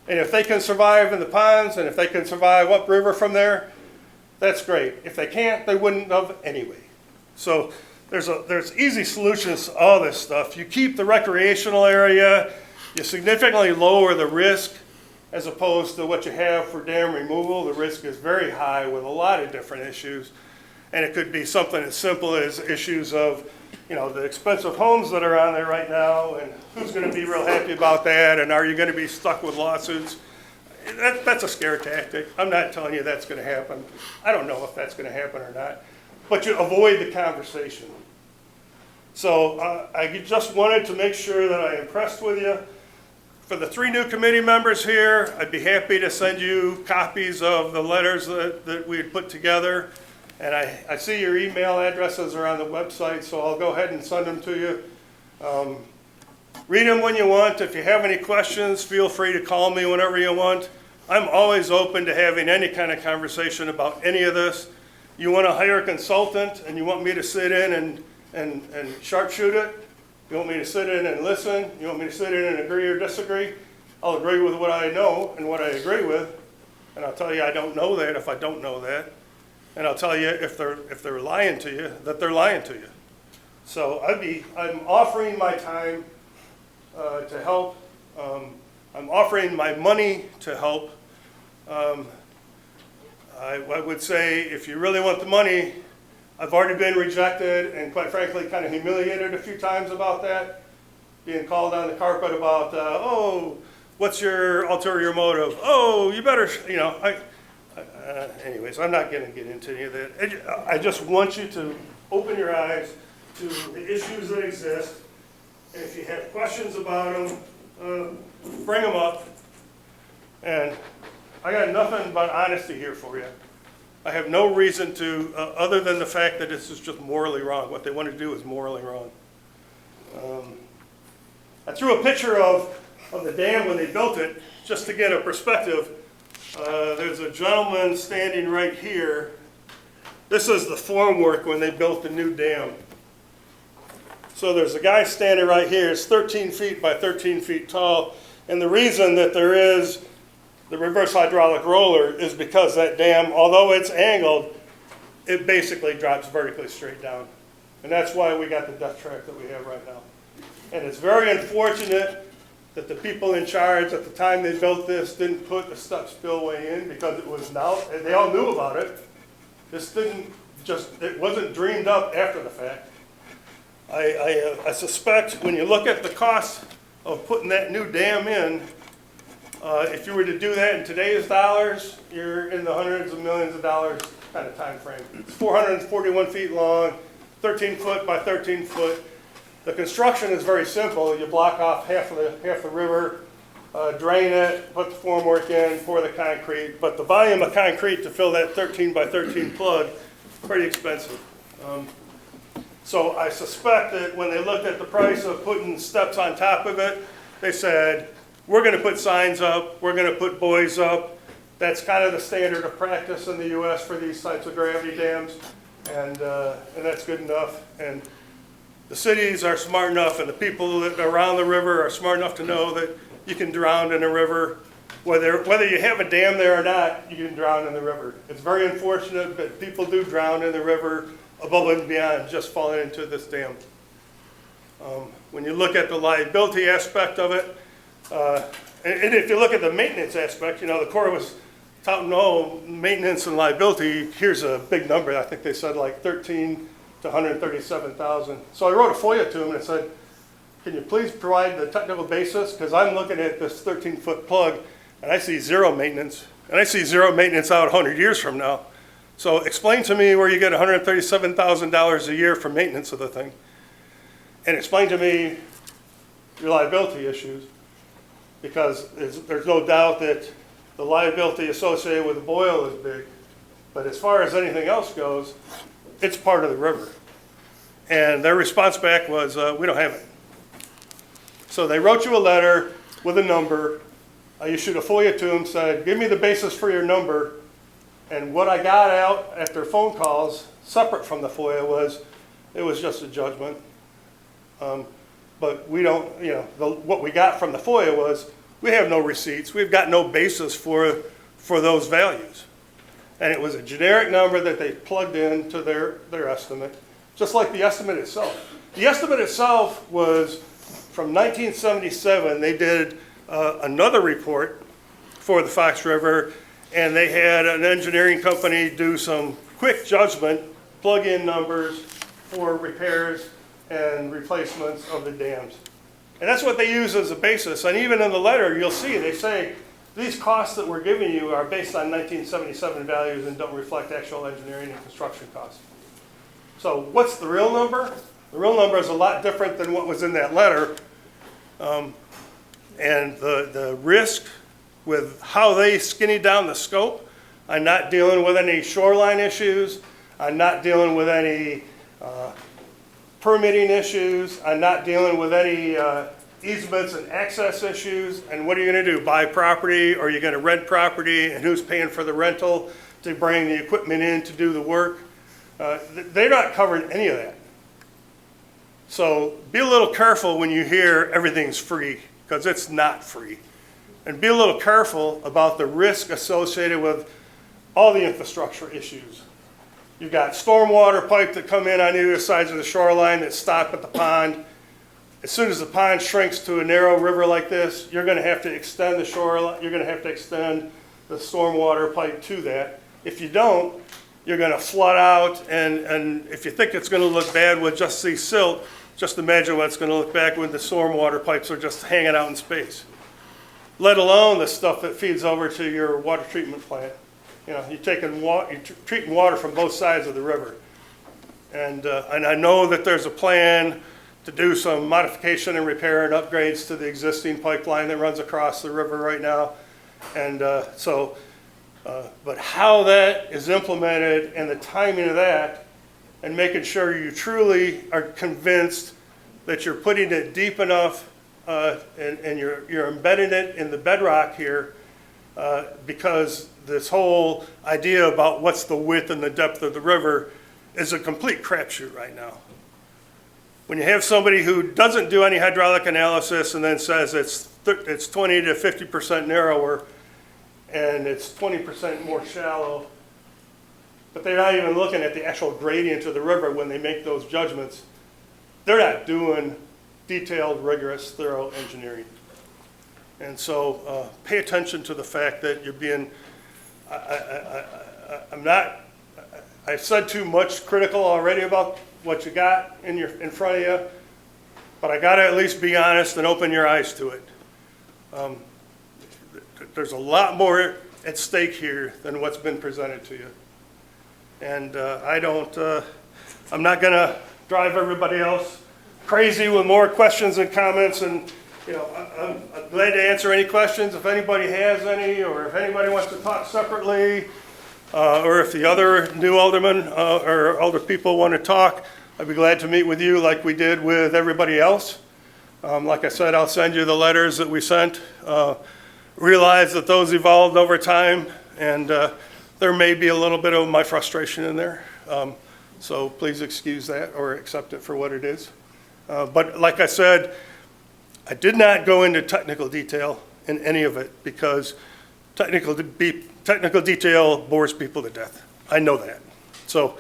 Speaker 17: And if they can survive in the ponds and if they can survive upriver from there, that's great. If they can't, they wouldn't have anyway. So there's easy solutions to all this stuff. You keep the recreational area, you significantly lower the risk as opposed to what you have for dam removal. The risk is very high with a lot of different issues. And it could be something as simple as issues of, the expensive homes that are on there right now, and who's going to be real happy about that, and are you going to be stuck with lawsuits? That's a scare tactic. I'm not telling you that's going to happen. I don't know if that's going to happen or not. But you avoid the conversation. So I just wanted to make sure that I impressed with you. For the 3 new committee members here, I'd be happy to send you copies of the letters that we had put together. And I see your email addresses are on the website, so I'll go ahead and send them to you. Read them when you want. If you have any questions, feel free to call me whenever you want. I'm always open to having any kind of conversation about any of this. You want to hire a consultant and you want me to sit in and sharpshoot it? You want me to sit in and listen? You want me to sit in and agree or disagree? I'll agree with what I know and what I agree with. And I'll tell you I don't know that if I don't know that. And I'll tell you if they're lying to you, that they're lying to you. So I'm offering my time to help. I'm offering my money to help. I would say if you really want the money, I've already been rejected and quite frankly kind of humiliated a few times about that. Being called on the carpet about, what's your ulterior motive? Oh, you better, anyways, I'm not going to get into any of that. I just want you to open your eyes to the issues that exist. And if you have questions about them, bring them up. And I got nothing but honesty here for you. I have no reason to, other than the fact that this is just morally wrong. What they want to do is morally wrong. I threw a picture of the dam when they built it, just to get a perspective. There's a gentleman standing right here. This is the formwork when they built the new dam. So there's a guy standing right here. It's 13 feet by 13 feet tall. And the reason that there is the reverse hydraulic roller is because that dam, although it's angled, it basically drops vertically straight down. And that's why we got the death trap that we have right now. And it's very unfortunate that the people in charge at the time they built this didn't put the step spillway in because it was now, they all knew about it. This it wasn't dreamed up after the fact. I suspect when you look at the cost of putting that new dam in, if you were to do that in today's dollars, you're in the hundreds of millions of dollars kind of time frame. It's 441 feet long, 13 foot by 13 foot. The construction is very simple. You block off half the river, drain it, put the formwork in, pour the concrete. But the volume of concrete to fill that 13 by 13 plug, pretty expensive. So I suspect that when they looked at the price of putting steps on top of it, they said, we're going to put signs up, we're going to put buoys up. That's kind of the standard of practice in the U.S. for these types of gravity dams, and that's good enough. And the cities are smart enough, and the people that are around the river are smart enough to know that you can drown in a river. Whether you have a dam there or not, you can drown in the river. It's very unfortunate, but people do drown in the river above and beyond just falling into this dam. When you look at the liability aspect of it, and if you look at the maintenance aspect, the Corps was touting, oh, maintenance and liability, here's a big number. I think they said like 13 to 137,000. So I wrote a FOIA to them and said, can you please provide the technical basis? Because I'm looking at this 13-foot plug and I see zero maintenance. And I see zero maintenance out 100 years from now. So explain to me where you get $137,000 a year for maintenance of the thing. And explain to me your liability issues. Because there's no doubt that the liability associated with the boil is big. But as far as anything else goes, it's part of the river. And their response back was, we don't have it. So they wrote you a letter with a number. I issued a FOIA to them, said, give me the basis for your number. And what I got out after phone calls, separate from the FOIA, was it was just a judgment. But we don't, what we got from the FOIA was we have no receipts. We've got no basis for those values. And it was a generic number that they plugged into their estimate, just like the estimate itself. The estimate itself was from 1977. They did another report for the Fox River, and they had an engineering company do some quick judgment, plug in numbers for repairs and replacements of the dams. And that's what they use as a basis. And even in the letter, you'll see, they say, these costs that we're giving you are based on 1977 values and don't reflect actual engineering and construction costs. So what's the real number? The real number is a lot different than what was in that letter. And the risk with how they skinny down the scope, I'm not dealing with any shoreline issues. I'm not dealing with any permitting issues. I'm not dealing with any easements and access issues. And what are you going to do? Buy property, or are you going to rent property? And who's paying for the rental to bring the equipment in to do the work? They're not covering any of that. So be a little careful when you hear everything's free, because it's not free. And be a little careful about the risk associated with all the infrastructure issues. You've got stormwater pipe that come in on either sides of the shoreline that stop at the pond. As soon as the pond shrinks to a narrow river like this, you're going to have to extend the shoreline. You're going to have to extend the stormwater pipe to that. If you don't, you're going to flood out. And if you think it's going to look bad with just the silt, just imagine what it's going to look back when the stormwater pipes are just hanging out in space. Let alone the stuff that feeds over to your water treatment plant. You're treating water from both sides of the river. And I know that there's a plan to do some modification and repair and upgrades to the existing pipeline that runs across the river right now. And but how that is implemented and the timing of that, and making sure you truly are convinced that you're putting it deep enough and you're embedding it in the bedrock here, because this whole idea about what's the width and the depth of the river is a complete crapshoot right now. When you have somebody who doesn't do any hydraulic analysis and then says it's 20 to 50% narrower and it's 20% more shallow, but they're not even looking at the actual gradient of the river when they make those judgments, they're not doing detailed, rigorous, thorough engineering. And so pay attention to the fact that you're being, I've said too much critical already about what you got in front of you, but I got to at least be honest and open your eyes to it. There's a lot more at stake here than what's been presented to you. And I'm not going to drive everybody else crazy with more questions and comments. And I'm glad to answer any questions if anybody has any, or if anybody wants to talk separately, or if the other new aldermen or older people want to talk, I'd be glad to meet with you like we did with everybody else. Like I said, I'll send you the letters that we sent. Realize that those evolved over time, and there may be a little bit of my frustration in there. So please excuse that or accept it for what it is. But like I said, I did not go into technical detail in any of it, because technical detail bores people to death. I know that. So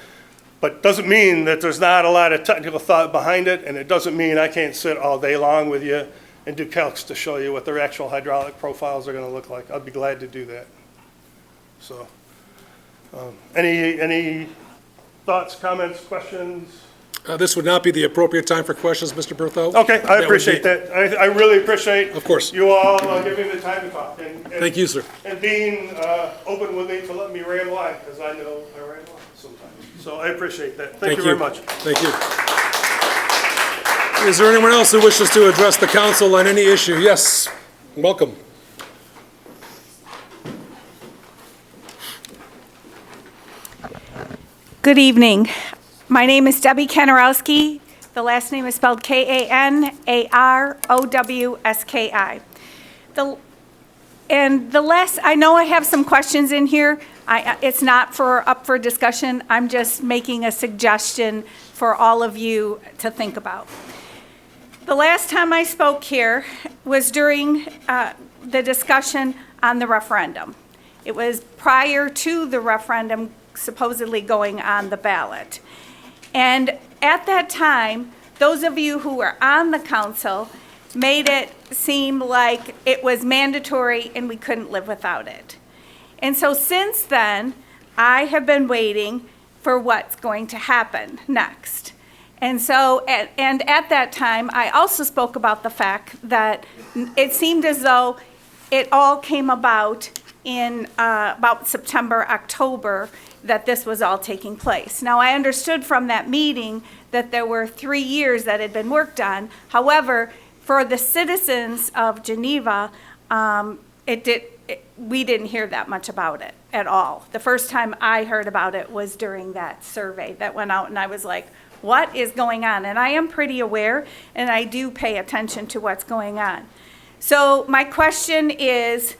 Speaker 17: But doesn't mean that there's not a lot of technical thought behind it, and it doesn't mean I can't sit all day long with you and do calcs to show you what their actual hydraulic profiles are gonna look like. I'd be glad to do that. So, any thoughts, comments, questions?
Speaker 1: This would not be the appropriate time for questions, Mr. Bertho.
Speaker 17: Okay, I
Speaker 1: would
Speaker 17: appreciate
Speaker 1: be-
Speaker 17: that. I really appreciate.
Speaker 1: Of course.
Speaker 17: You all giving me the time to talk.
Speaker 1: Thank you, sir.
Speaker 17: And being open with me to let me ramble on, because I know I ramble on sometimes. So I appreciate that. Thank you very much.
Speaker 1: Thank you. Is there anyone else who wishes to address the council on any issue? Yes, welcome.
Speaker 18: Good evening. My name is Debbie Kanarowski. The last name is spelled Kanarowski. I know I have some questions in here. It's not up for discussion. I'm just making a suggestion for all of you to think about. The last time I spoke here was during the discussion on the referendum. It was prior to the referendum supposedly going on the ballot. And at that time, those of you who were on the council made it seem like it was mandatory and we couldn't live without it. And so since then, I have been waiting for what's going to happen next. And so, and at that time, I also spoke about the fact that it seemed as though it all came about in about September, October, that this was all taking place. Now, I understood from that meeting that there were 3 years that had been worked on. However, for the citizens of Geneva, we didn't hear that much about it at all. The first time I heard about it was during that survey that went out, and I was like, what is going on? And I am pretty aware, and I do pay attention to what's going on. So my question is,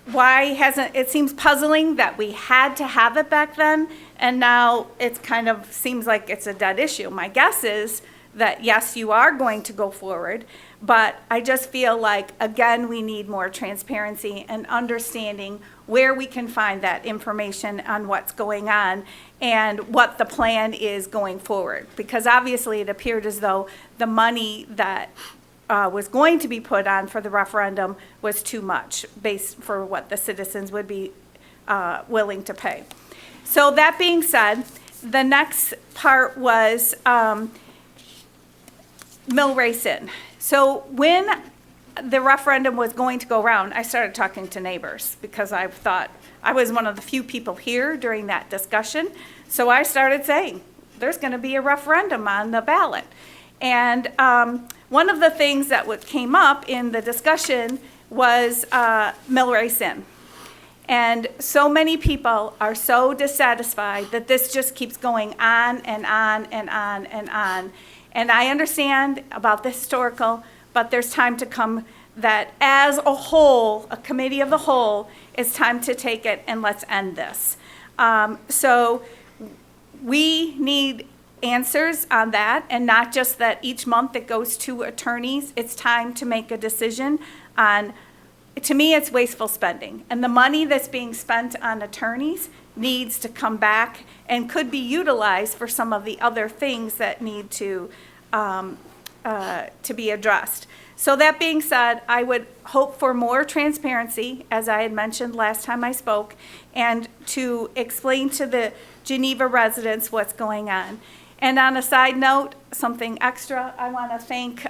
Speaker 18: why hasn't, it seems puzzling that we had to have it back then, and now it's kind of seems like it's a dead issue. My guess is that, yes, you are going to go forward, but I just feel like, again, we need more transparency and understanding where we can find that information on what's going on and what the plan is going forward. Because obviously it appeared as though the money that was going to be put on for the referendum was too much based for what the citizens would be willing to pay. So that being said, the next part was mill race in. So when the referendum was going to go around, I started talking to neighbors because I thought I was one of the few people here during that discussion. So I started saying, there's going to be a referendum on the ballot. And one of the things that came up in the discussion was mill race in. And so many people are so dissatisfied that this just keeps going on and on and on and on. And I understand about the historical, but there's time to come that as a whole, a committee of the whole, it's time to take it and let's end this. So we need answers on that, and not just that each month it goes to attorneys. It's time to make a decision on, to me, it's wasteful spending. And the money that's being spent on attorneys needs to come back and could be utilized for some of the other things that need to be addressed. So that being said, I would hope for more transparency, as I had mentioned last time I spoke, and to explain to the Geneva residents what's going on. And on a side note, something extra, I want to thank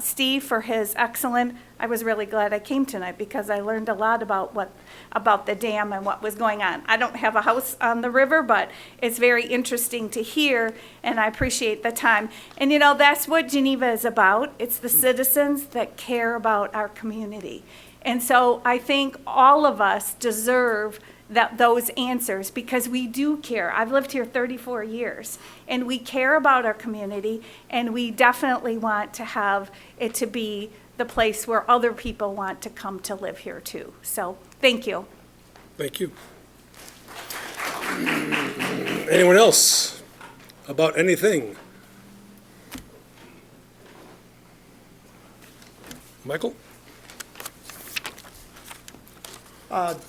Speaker 18: Steve for his excellent, I was really glad I came tonight because I learned a lot about the dam and what was going on. I don't have a house on the river, but it's very interesting to hear, and I appreciate the time. And you know, that's what Geneva is about. It's the citizens that care about our community. And so I think all of us deserve those answers because we do care. I've lived here 34 years and we care about our community, and we definitely want to have it to be the place where other people want to come to live here too. So thank you.
Speaker 1: Thank you. Anyone else about anything? Michael?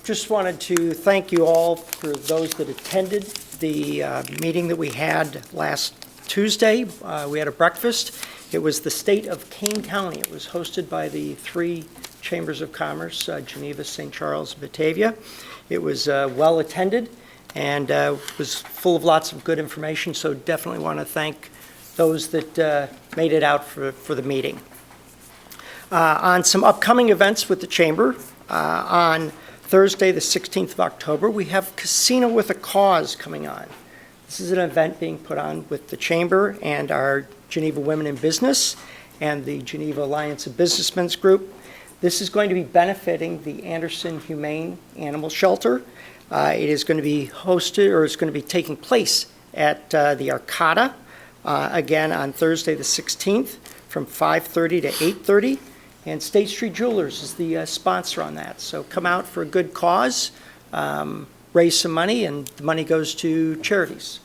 Speaker 19: Just wanted to thank you all for those that attended
Speaker 11: the meeting that we had last Tuesday. We had a breakfast. It was the State of Kane County. It was hosted by the three chambers of commerce, Geneva, St. Charles, Batavia. It was well attended and was full of lots of good information, so definitely want to thank those that made it out for the meeting. On some upcoming events with the chamber, on Thursday, the 16th of October, we have Casino with a Cause coming on. This is an event being put on with the chamber and our Geneva Women in Business and the Geneva Alliance of Businessmen's Group. This is going to be benefiting the Anderson Humane Animal Shelter. It is going to be hosted, or it's going to be taking place at the Arcata, again on Thursday the 16th from 5:30 to 8:30. And State Street Jewelers is the sponsor on that. So come out for a good cause, raise some money, and the money goes to charities.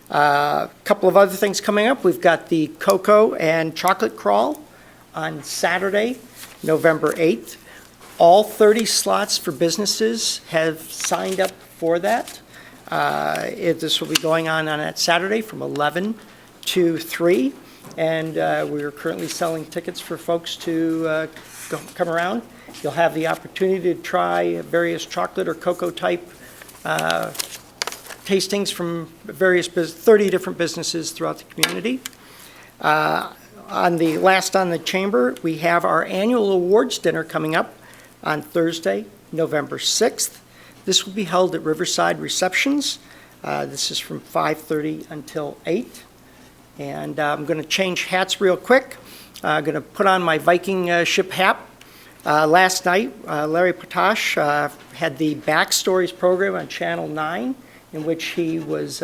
Speaker 11: A couple of other things coming up. We've got the Cocoa and Chocolate Crawl on Saturday, November 8th. All 30 slots for businesses have signed up for that. This will be going on that Saturday from 11 to 3. And we are currently selling tickets for folks to come around. You'll have the opportunity to try various chocolate or cocoa type tastings from various 30 different businesses throughout the community. On the chamber, we have our annual awards dinner coming up on Thursday, November 6th. This will be held at Riverside Receptions. This is from 5:30 until 8. And I'm going to change hats real quick. I'm going to put on my Viking ship hat. Last night, Larry Potash had the Backstories program on Channel 9, in which he was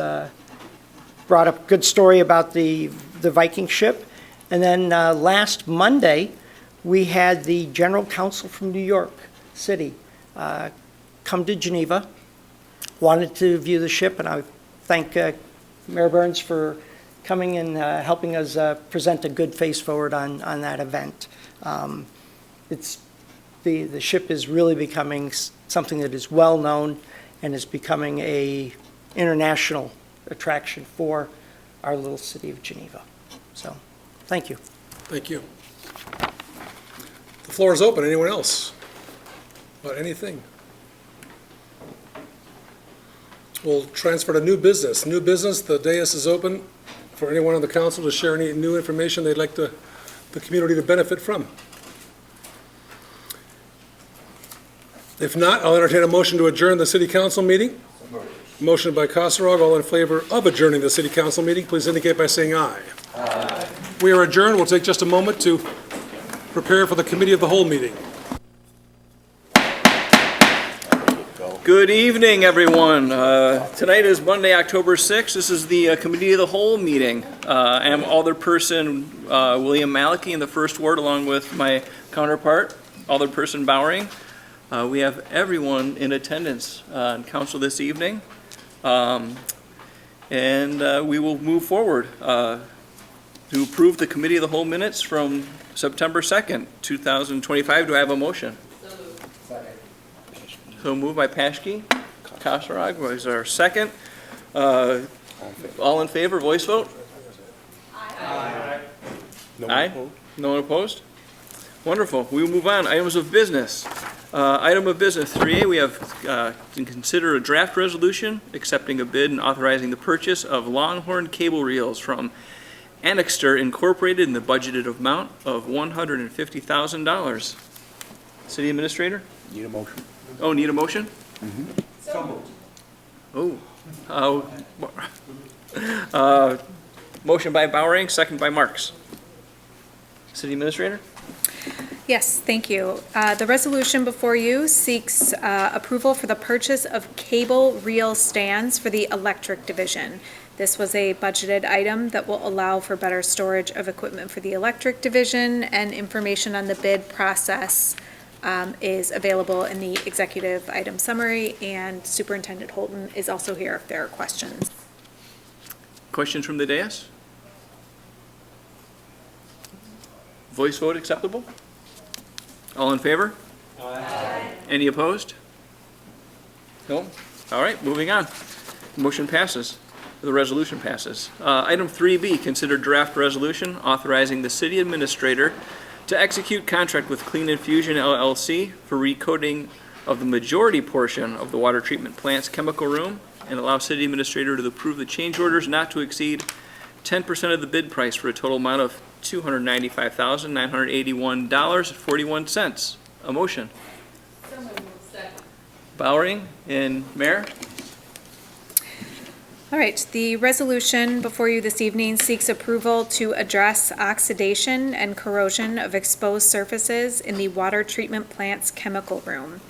Speaker 11: brought up a good story about the Viking ship. And then last Monday, we had the General Counsel from New York City come to Geneva, wanted to view the ship, and I thank Mayor Burns for coming and helping us present a good face forward on that event. The ship is really becoming something that is well known and is becoming a international attraction for our little city of Geneva. So, thank you.
Speaker 1: Thank you. The floor is open. Anyone else? About anything? We'll transfer to new business. New business, the dais is open for anyone on the council to share any new information they'd like the community to benefit from. If not, I'll entertain a motion to adjourn the city council meeting. Motion by Kosarog. All in favor of adjourning the city council meeting, please indicate by saying aye. Aye. We are adjourned. We'll take just a moment to prepare for the committee of the whole meeting.
Speaker 13: Good evening, everyone. Tonight is Monday, October 6th. This is the Committee of the Whole meeting. I am Alderperson William Malachy in the First Ward, along with my counterpart, Alderperson Bowering. We have everyone in attendance on council this evening, and we will move forward to approve the Committee of the Whole minutes from September 2nd, 2025. Do I have a motion? So moved by Paschke. Kosarog was our second. All in favor, voice vote? Aye. Aye? No one opposed? Wonderful. We will move on. Items of business. Item of business 3A, we have to consider a draft resolution accepting a bid and authorizing the purchase of Longhorn cable reels from Annexter Incorporated in the budgeted amount of $150,000. City Administrator?
Speaker 19: Need a motion?
Speaker 13: Oh, need a motion?
Speaker 19: So moved.
Speaker 13: Motion by Bowering, second by Marks. City Administrator?
Speaker 7: Yes, thank you. The resolution before you seeks approval for the purchase of cable reel stands for the electric division. This was a budgeted item that will allow for better storage of equipment for the electric division, and information on the bid process is available in the executive item summary, and Superintendent Holton is also here if there are questions.
Speaker 13: Questions from the dais? Voice vote acceptable? All in favor? Aye. Any opposed? No? All right, moving on. Motion passes. The resolution passes. Item 3B, consider draft resolution authorizing the city administrator to execute contract with Clean Infusion LLC for recoding of the majority portion of the water treatment plant's chemical room and allow city administrator to approve the change orders not to exceed 10% of the bid price for a total amount of $295,981.41. A motion. Bowering and Mayor.
Speaker 7: All right, the resolution before you this evening seeks approval to address oxidation and corrosion of exposed surfaces in the water treatment plant's chemical room.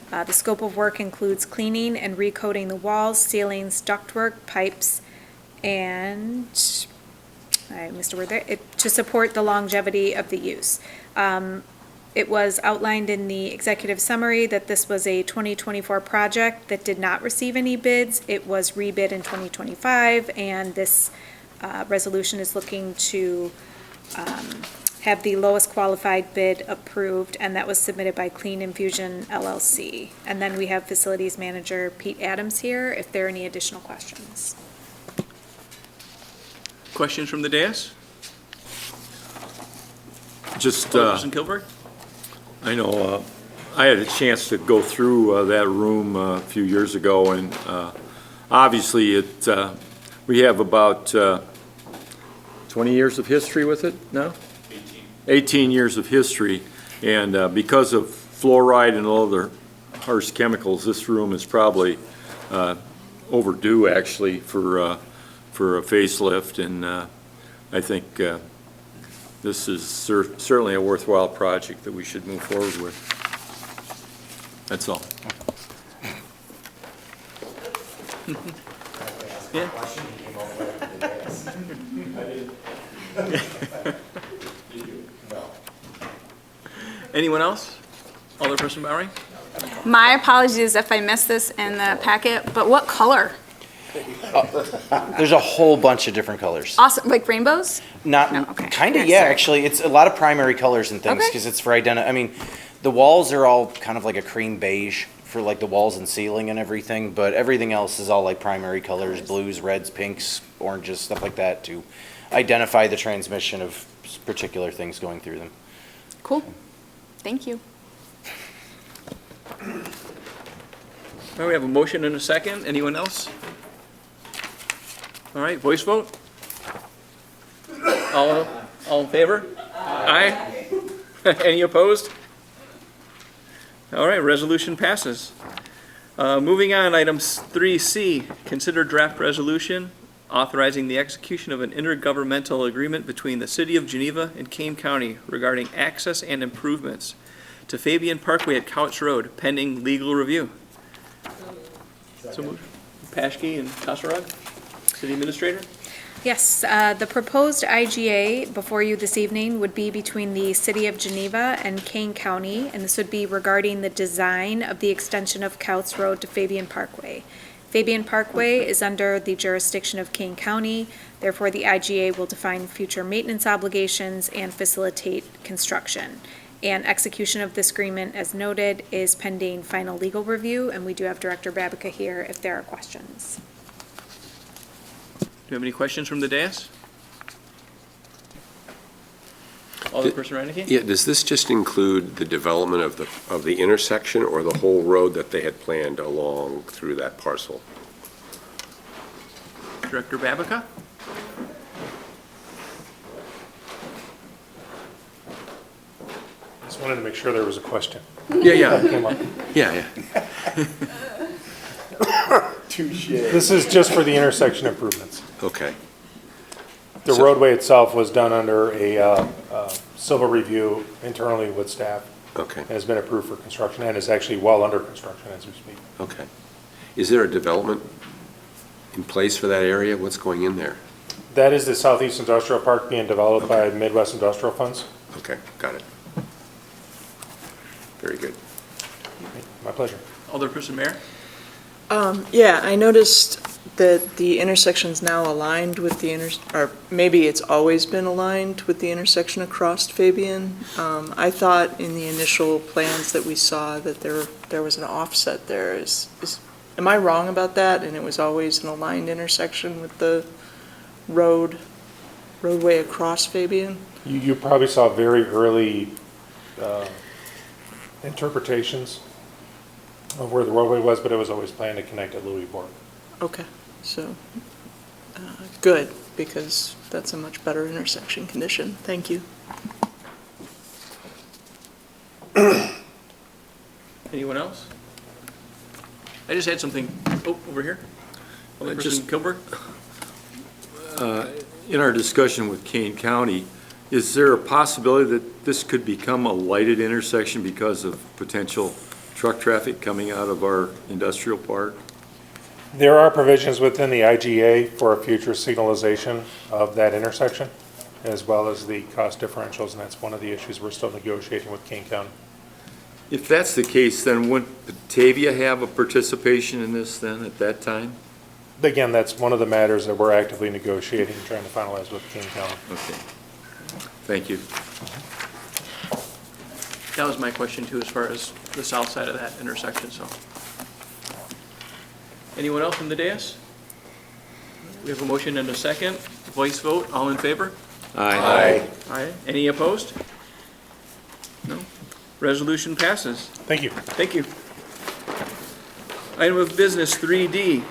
Speaker 7: The scope of work includes cleaning and recoating the walls, ceilings, ductwork, pipes, and, I missed a word there, to support the longevity of the use. It was outlined in the executive summary that this was a 2024 project that did not receive any bids. It was rebid in 2025, and this resolution is looking to have the lowest qualified bid approved, and that was submitted by Clean Infusion LLC. And then we have Facilities Manager Pete Adams here, if there are any additional questions.
Speaker 13: Questions from the dais?
Speaker 5: Just,
Speaker 13: Alderperson Kilburg?
Speaker 5: I know, I had a chance to go through that room a few years ago, and obviously we have about 20 years of history with it now? 18 years of history, and because of fluoride and other harsh chemicals, this room is probably overdue, actually, for a facelift, and I think this is certainly a worthwhile project that we should move forward with. That's all.
Speaker 13: Yeah. Anyone else? Alderperson Bowering?
Speaker 6: My apologies if I missed this in the packet, but what color?
Speaker 20: There's a whole bunch of different colors.
Speaker 6: Awesome, like rainbows?
Speaker 20: Not,
Speaker 6: No, okay.
Speaker 20: kind of,
Speaker 6: Okay,
Speaker 20: yeah,
Speaker 6: sorry.
Speaker 20: actually. It's a lot of primary colors and things
Speaker 6: Okay.
Speaker 20: because it's for I mean, the walls are all kind of like a cream beige for like the walls and ceiling and everything, but everything else is all like primary colors, blues, reds, pinks, oranges, stuff like that to identify the transmission of particular things going through them.
Speaker 6: Cool. Thank you.
Speaker 13: All right, we have a motion and a second. Anyone else? All right, voice vote? All in favor? Aye. Any opposed? All right, resolution passes. Moving on, items 3C, consider draft resolution authorizing the execution of an intergovernmental agreement between the City of Geneva and Kane County regarding access and improvements to Fabian Parkway at Couch Road, pending legal review. So moved. Paschke and Kasserag, City Administrator?
Speaker 7: Yes, the proposed IGA before you this evening would be between the City of Geneva and Kane County, and this would be regarding the design of the extension of Couts Road to Fabian Parkway. Fabian Parkway is under the jurisdiction of Kane County, therefore the IGA will define future maintenance obligations and facilitate construction. And execution of this agreement, as noted, is pending final legal review, and we do have Director Babica here if there are questions.
Speaker 13: Do you have any questions from the dais? Alderperson Reinecke?
Speaker 9: Yeah, does this just include the development of the intersection or the whole road that they had planned along through that parcel?
Speaker 13: Director Babica?
Speaker 10: Just wanted to make sure there was a question.
Speaker 9: Yeah.
Speaker 10: That came up.
Speaker 9: Yeah.
Speaker 10: This is just for the intersection improvements.
Speaker 9: Okay.
Speaker 10: The roadway itself was done under a civil review internally with staff.
Speaker 9: Okay.
Speaker 10: And has been approved for construction and is actually well under construction as we speak.
Speaker 9: Okay. Is there a development in place for that area? What's going in there?
Speaker 10: That is the Southeast Industrial Park being developed by Midwest Industrial Funds.
Speaker 9: Okay, got it. Very good.
Speaker 10: My pleasure.
Speaker 13: Alderperson Mayor?
Speaker 15: Yeah, I noticed that the intersection's now aligned with the or maybe it's always been aligned with the intersection across Fabian. I thought in the initial plans that we saw that there was an offset there. Am I wrong about that? And it was always an aligned intersection with the roadway across Fabian?
Speaker 10: You probably saw very early interpretations of where the roadway was, but it was always planned to connect at Louisbourg.
Speaker 15: Okay, so, good, because that's a much better intersection condition. Thank you.
Speaker 13: Anyone else? I just had something, over here. Alderperson
Speaker 5: Just-
Speaker 13: Kilburg?
Speaker 5: In our discussion with Kane County, is there a possibility that this could become a lighted intersection because of potential truck traffic coming out of our industrial park?
Speaker 10: There are provisions within the IGA for a future signalization of that intersection, as well as the cost differentials, and that's one of the issues we're still negotiating with Kane County.
Speaker 5: If that's the case, then wouldn't Batavia have a participation in this then at that time?
Speaker 10: Again, that's one of the matters that we're actively negotiating, trying to finalize with King County.
Speaker 5: Okay. Thank you.
Speaker 13: That was my question too, as far as the south side of that intersection, so. Anyone else from the dais? We have a motion and a second. Voice vote, all in favor?
Speaker 5: Aye.
Speaker 13: Aye. Any opposed? No. Resolution passes.
Speaker 10: Thank you.
Speaker 13: Thank you. Item of business 3D.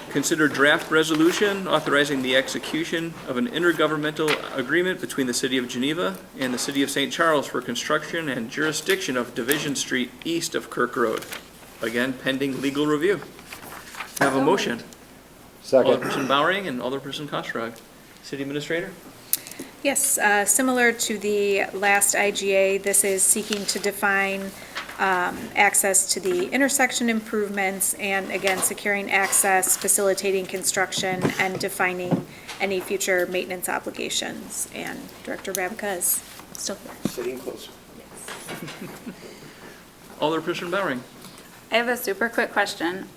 Speaker 13: Consider draft resolution authorizing the execution of an intergovernmental agreement between the City of Geneva and the City of St. Charles for construction and jurisdiction of Division Street east of Kirk Road. Again, pending legal review. Have a motion.
Speaker 12: Second.
Speaker 13: Alderperson Bowering and Alderperson Kostrog. City Administrator?
Speaker 7: Yes, similar to the last IGA, this is seeking to define access to the intersection improvements and, again, securing access, facilitating construction, and defining any future maintenance obligations. And Director Babica is still here.
Speaker 9: Sitting closer.
Speaker 13: Alderperson Bowering?
Speaker 6: I have a super quick question.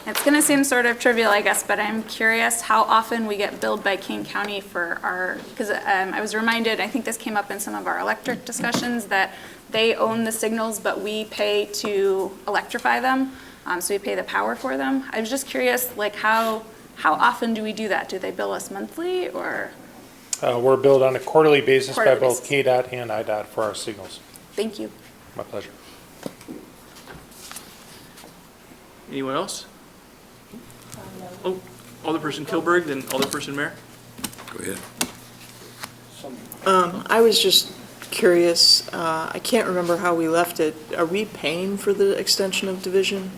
Speaker 6: It's going to seem sort of trivial, I guess, but I'm curious how often we get billed by King County for our, because I was reminded, I think this came up in some of our electric discussions, that they own the signals, but we pay to electrify them, so we pay the power for them. I was just curious, like, how often do we do that? Do they bill us monthly, or?
Speaker 10: We're billed on a quarterly basis by
Speaker 6: Quarterly
Speaker 10: both
Speaker 6: basis.
Speaker 10: KDOT and IDOT for our signals.
Speaker 6: Thank you.
Speaker 10: My pleasure.
Speaker 13: Anyone else? Oh, Alderperson Kilburg, then Alderperson Mayor?
Speaker 5: Go ahead.
Speaker 15: I was just curious, I can't remember how we left it. Are we paying for the extension of Division?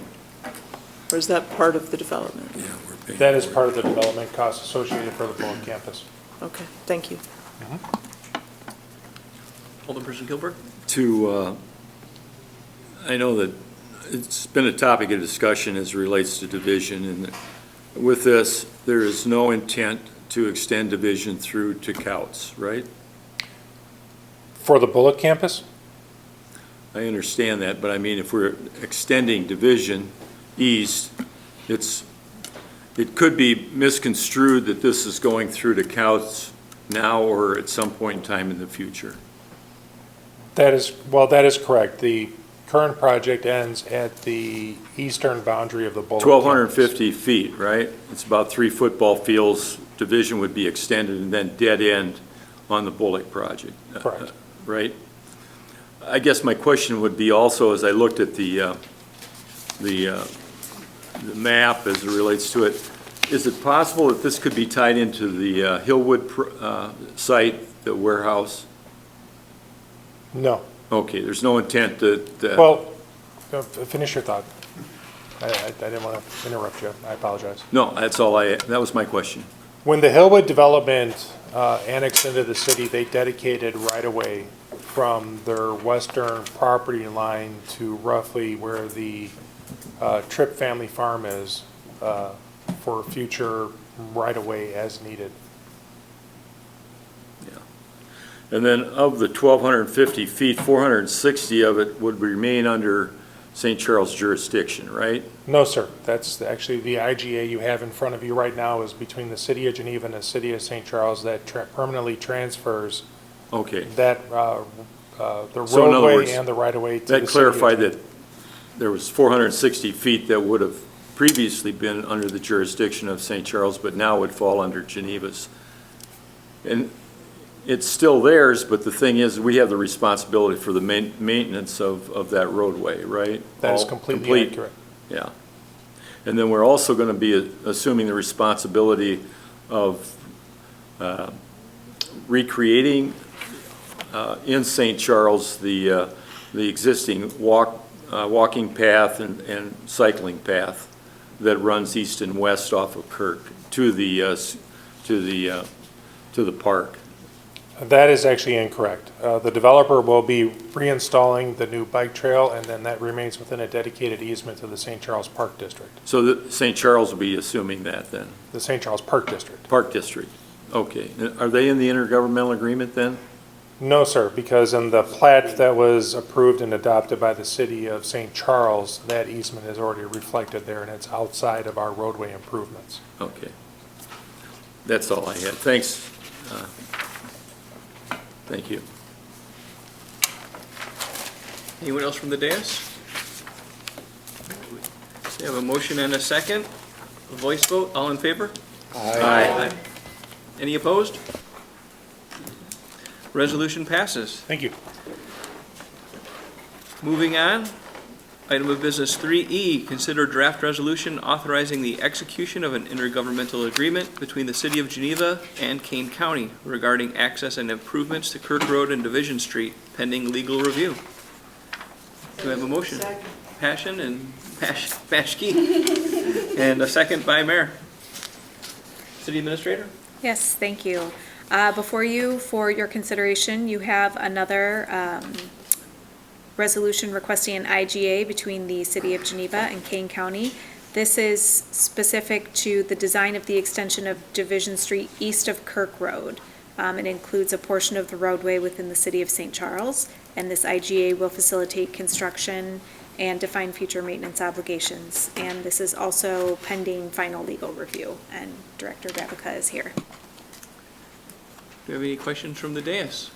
Speaker 15: Or is that part of the development?
Speaker 5: Yeah, we're paying.
Speaker 10: That is part of the development costs associated for the Bullock campus.
Speaker 15: Okay, thank you.
Speaker 13: Alderperson Kilburg?
Speaker 5: I know that it's been a topic of discussion as it relates to Division, and with this, there is no intent to extend Division through to Couts, right?
Speaker 10: For the Bullock campus?
Speaker 5: I understand that, but I mean, if we're extending Division east, it could be misconstrued that this is going through to Couts now or at some point in time in the future.
Speaker 10: That is correct. The current project ends at the eastern boundary of the Bullock campus.
Speaker 5: 1,250 feet, right? It's about 3 football fields. Division would be extended and then dead end on the Bullock project.
Speaker 10: Correct.
Speaker 5: Right? I guess my question would be also, as I looked at the map as it relates to it, is it possible that this could be tied into the Hillwood site, the warehouse?
Speaker 10: No.
Speaker 5: Okay, there's no intent that...
Speaker 10: Well, finish your thought. I didn't want to interrupt you. I apologize.
Speaker 5: No, that was my question.
Speaker 10: When the Hillwood development annexed into the city, they dedicated right-of-way from their western property line to roughly where the Tripp family farm is for future right-of-way as needed.
Speaker 5: And then of the 1,250 feet, 460 of it would remain under St. Charles jurisdiction, right?
Speaker 10: No, sir. That's actually the IGA you have in front of you right now is between the City of Geneva and the City of St. Charles that permanently transfers
Speaker 5: Okay.
Speaker 10: that the
Speaker 5: So in other
Speaker 10: roadway
Speaker 5: words,
Speaker 10: and the right-of-way to
Speaker 5: that
Speaker 10: the City of
Speaker 5: clarified
Speaker 10: Geneva.
Speaker 5: there was 460 feet that would have previously been under the jurisdiction of St. Charles, but now would fall under Geneva's. And it's still theirs, but the thing is, we have the responsibility for the maintenance of that roadway, right?
Speaker 10: That is
Speaker 5: All
Speaker 10: completely
Speaker 5: complete.
Speaker 10: accurate.
Speaker 5: Yeah. And then we're also going to be assuming the responsibility of recreating in St. Charles the existing walking path and cycling path that runs east and west off of Kirk to the park.
Speaker 10: That is actually incorrect. The developer will be reinstalling the new bike trail, and then that remains within a dedicated easement to the St. Charles Park District.
Speaker 5: So the St. Charles will be assuming that then?
Speaker 10: The St. Charles Park District.
Speaker 5: Park District, okay. Are they in the intergovernmental agreement then?
Speaker 10: No, sir, because in the plat that was approved and adopted by the city of St. Charles, that easement is already reflected there, and it's outside of our roadway improvements.
Speaker 5: Okay. That's all I had. Thanks. Thank you.
Speaker 13: Anyone else from the dais? We have a motion and a second. A voice vote, all in favor?
Speaker 5: Aye.
Speaker 13: Any opposed? Resolution passes.
Speaker 10: Thank you.
Speaker 13: Moving on, item of business 3E, consider draft resolution authorizing the execution of an intergovernmental agreement between the City of Geneva and Kane County regarding access and improvements to Kirk Road and Division Street pending legal review. Do we have a motion? Passion and Paschke. And a second by Mayor. City Administrator?
Speaker 7: Yes, thank you. Before you, for your consideration, you have another resolution requesting an IGA between the City of Geneva and Kane County. This is specific to the design of the extension of Division Street east of Kirk Road. It includes a portion of the roadway within the City of St. Charles, and this IGA will facilitate construction and define future maintenance obligations. And this is also pending final legal review, and Director Gavica is here.
Speaker 13: Do you have any questions from the dais?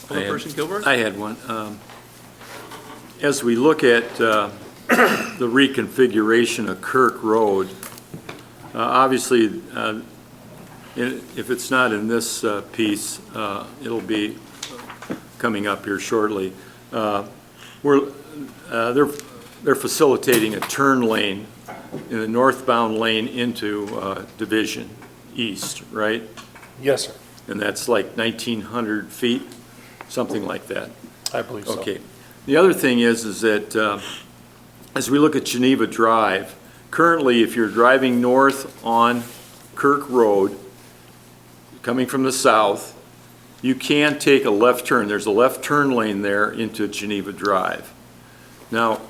Speaker 13: Alderperson Gilbert?
Speaker 5: I had one. As we look at the reconfiguration of Kirk Road, obviously, if it's not in this piece, it'll be coming up here shortly. They're facilitating a turn lane in the northbound lane into Division East, right?
Speaker 10: Yes, sir.
Speaker 5: And that's like 1,900 feet, something like that.
Speaker 10: I believe so.
Speaker 5: Okay. The other thing is that as we look at Geneva Drive, currently if you're driving north on Kirk Road, coming from the south, you can take a left turn. There's a left turn lane there into Geneva Drive. Now,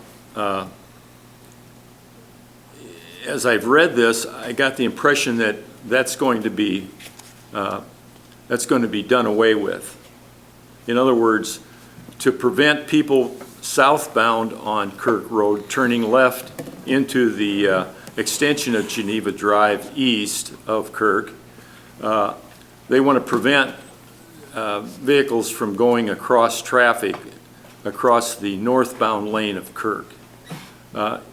Speaker 5: as I've read this, I got the impression that that's going to be done away with. In other words, to prevent people southbound on Kirk Road turning left into the extension of Geneva Drive east of Kirk, they want to prevent vehicles from going across traffic across the northbound lane of Kirk.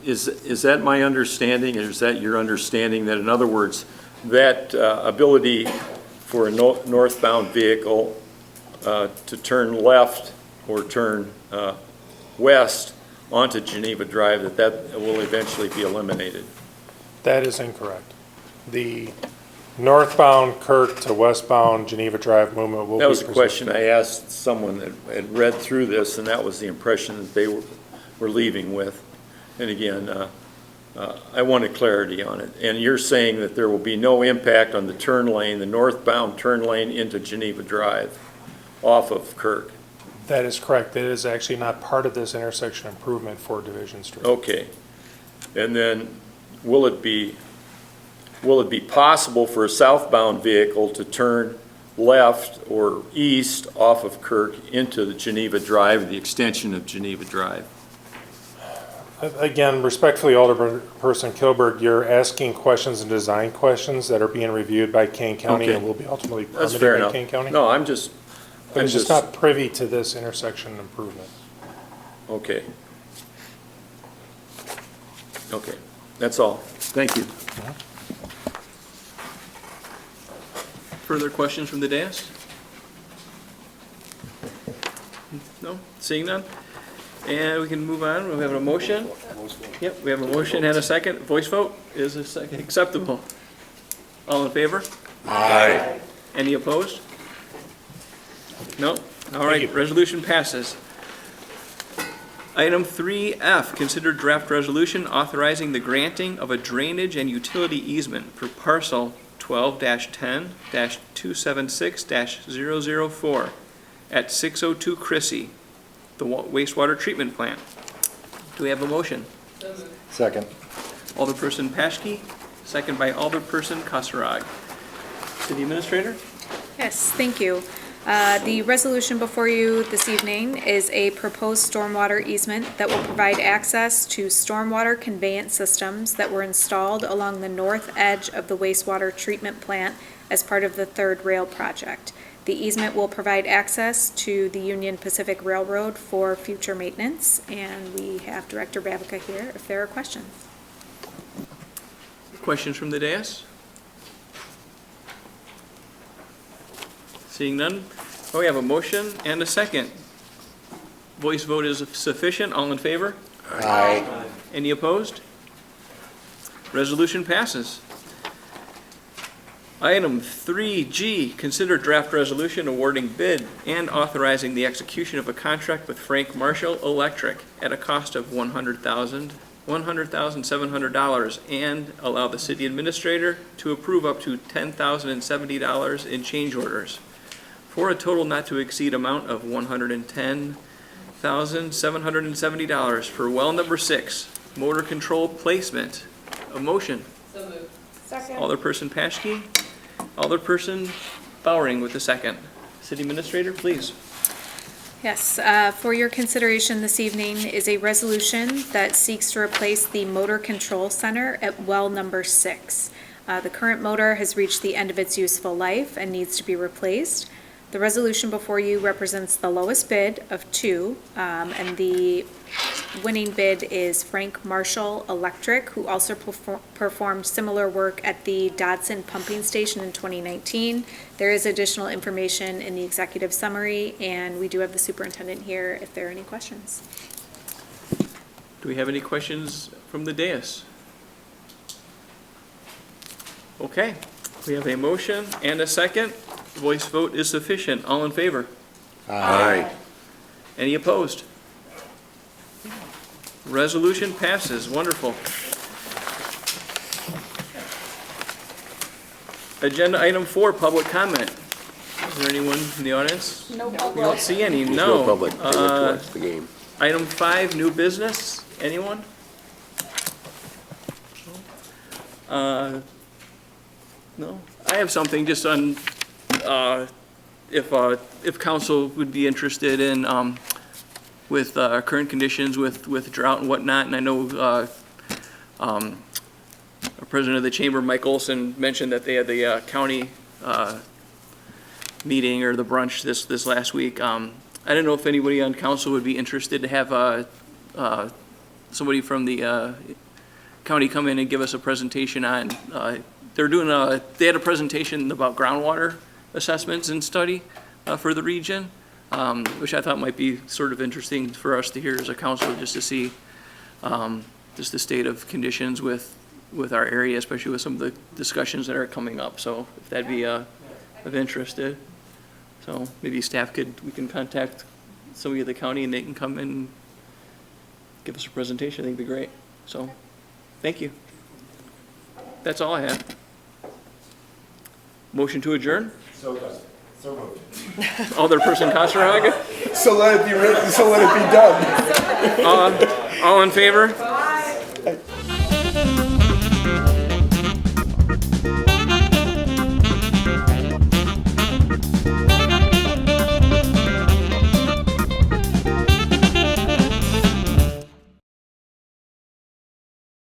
Speaker 5: Is that my understanding, or is that your understanding, that in other words, that ability for a northbound vehicle to turn left or turn west onto Geneva Drive, that will eventually be eliminated?
Speaker 10: That is incorrect. The northbound Kirk to westbound Geneva Drive movement will be.
Speaker 5: That was a question I asked someone that had read through this, and that was the impression that they were leaving with. And again, I wanted clarity on it. And you're saying that there will be no impact on the turn lane, the northbound turn lane into Geneva Drive off of Kirk?
Speaker 10: That is correct. It is actually not part of this intersection improvement for Division Street.
Speaker 5: Okay. And then will it be possible for a southbound vehicle to turn left or east off of Kirk into the Geneva Drive, the extension of Geneva Drive?
Speaker 10: Again, respectfully, Alderperson Kilberg, you're asking questions and design questions that are being reviewed by Kane County and will be ultimately permitted by Kane County?
Speaker 5: No, I'm just
Speaker 10: But it's just not privy to this intersection improvement.
Speaker 5: Okay. Okay, that's all. Thank you.
Speaker 13: Further questions from the dais? No? Seeing none? And we can move on. We have a motion. Yep, we have a motion and a second. Voice vote is a second acceptable. All in favor?
Speaker 5: Aye.
Speaker 13: Any opposed? No? All right, resolution passes. Item 3F, consider draft resolution authorizing the granting of a drainage and utility easement for parcel 12-10-276-004 at 602 Chrissy, the wastewater treatment plant. Do we have a motion?
Speaker 14: Second.
Speaker 13: Alderperson Paschke, second by Alderperson Kasserag. City Administrator?
Speaker 7: Yes, thank you. The resolution before you this evening is a proposed stormwater easement that will provide access to stormwater conveyance systems that were installed along the north edge of the wastewater treatment plant as part of the third rail project. The easement will provide access to the Union Pacific Railroad for future maintenance, and we have Director Babica here if there are questions.
Speaker 13: Questions from the dais? Seeing none, we have a motion and a second. Voice vote is sufficient. All in favor?
Speaker 14: Aye.
Speaker 13: Any opposed? Resolution passes. Item 3G, consider draft resolution awarding bid and authorizing the execution of a contract with Frank Marshall Electric at a cost of $100,700 and allow the city administrator to approve up to $10,070 in change orders for a total not to exceed amount of $110,770 for well number 6, motor control placement. A motion.
Speaker 2: So moved. Second.
Speaker 13: Alderperson Paschke, Alderperson Bowering with the second. City Administrator, please.
Speaker 7: Yes, for your consideration this evening is a resolution that seeks to replace the motor control center at well number 6. The current motor has reached the end of its useful life and needs to be replaced. The resolution before you represents the lowest bid of 2, and the winning bid is Frank Marshall Electric, who also performed similar work at the Dodson Pumping Station in 2019. There is additional information in the executive summary, and we do have the superintendent here if there are any questions.
Speaker 13: Do we have any questions from the dais? Okay, we have a motion and a second. Voice vote is sufficient. All in favor?
Speaker 5: Aye.
Speaker 13: Any opposed? Resolution passes. Wonderful. Agenda item 4, public comment. Is there anyone in the audience?
Speaker 2: No
Speaker 13: We
Speaker 2: public.
Speaker 13: don't see any,
Speaker 9: There's
Speaker 13: no.
Speaker 9: no public. They went to watch the game.
Speaker 13: Item 5, new business. Anyone? No? I have something just on, if council would be interested in, with current conditions with drought and whatnot, and I know our president of the chamber, Mike Olson, mentioned that they had the county meeting or the brunch this last week. I don't know if anybody on council would be interested to have somebody from the county come in and give us a presentation on, they had a presentation about groundwater assessments and study for the region, which I thought might be sort of interesting for us to hear as a council, just to see just the state of conditions with our area, especially with some of the discussions that are coming up. So if that'd be of interest, so maybe staff we can contact somebody at the county and they can come and give us a presentation. I think it'd be great. So, thank you. That's all I have. Motion to adjourn?
Speaker 12: So moved.
Speaker 13: Alderperson Kasserag?
Speaker 12: So let it be written, so let it be done.
Speaker 13: All in favor?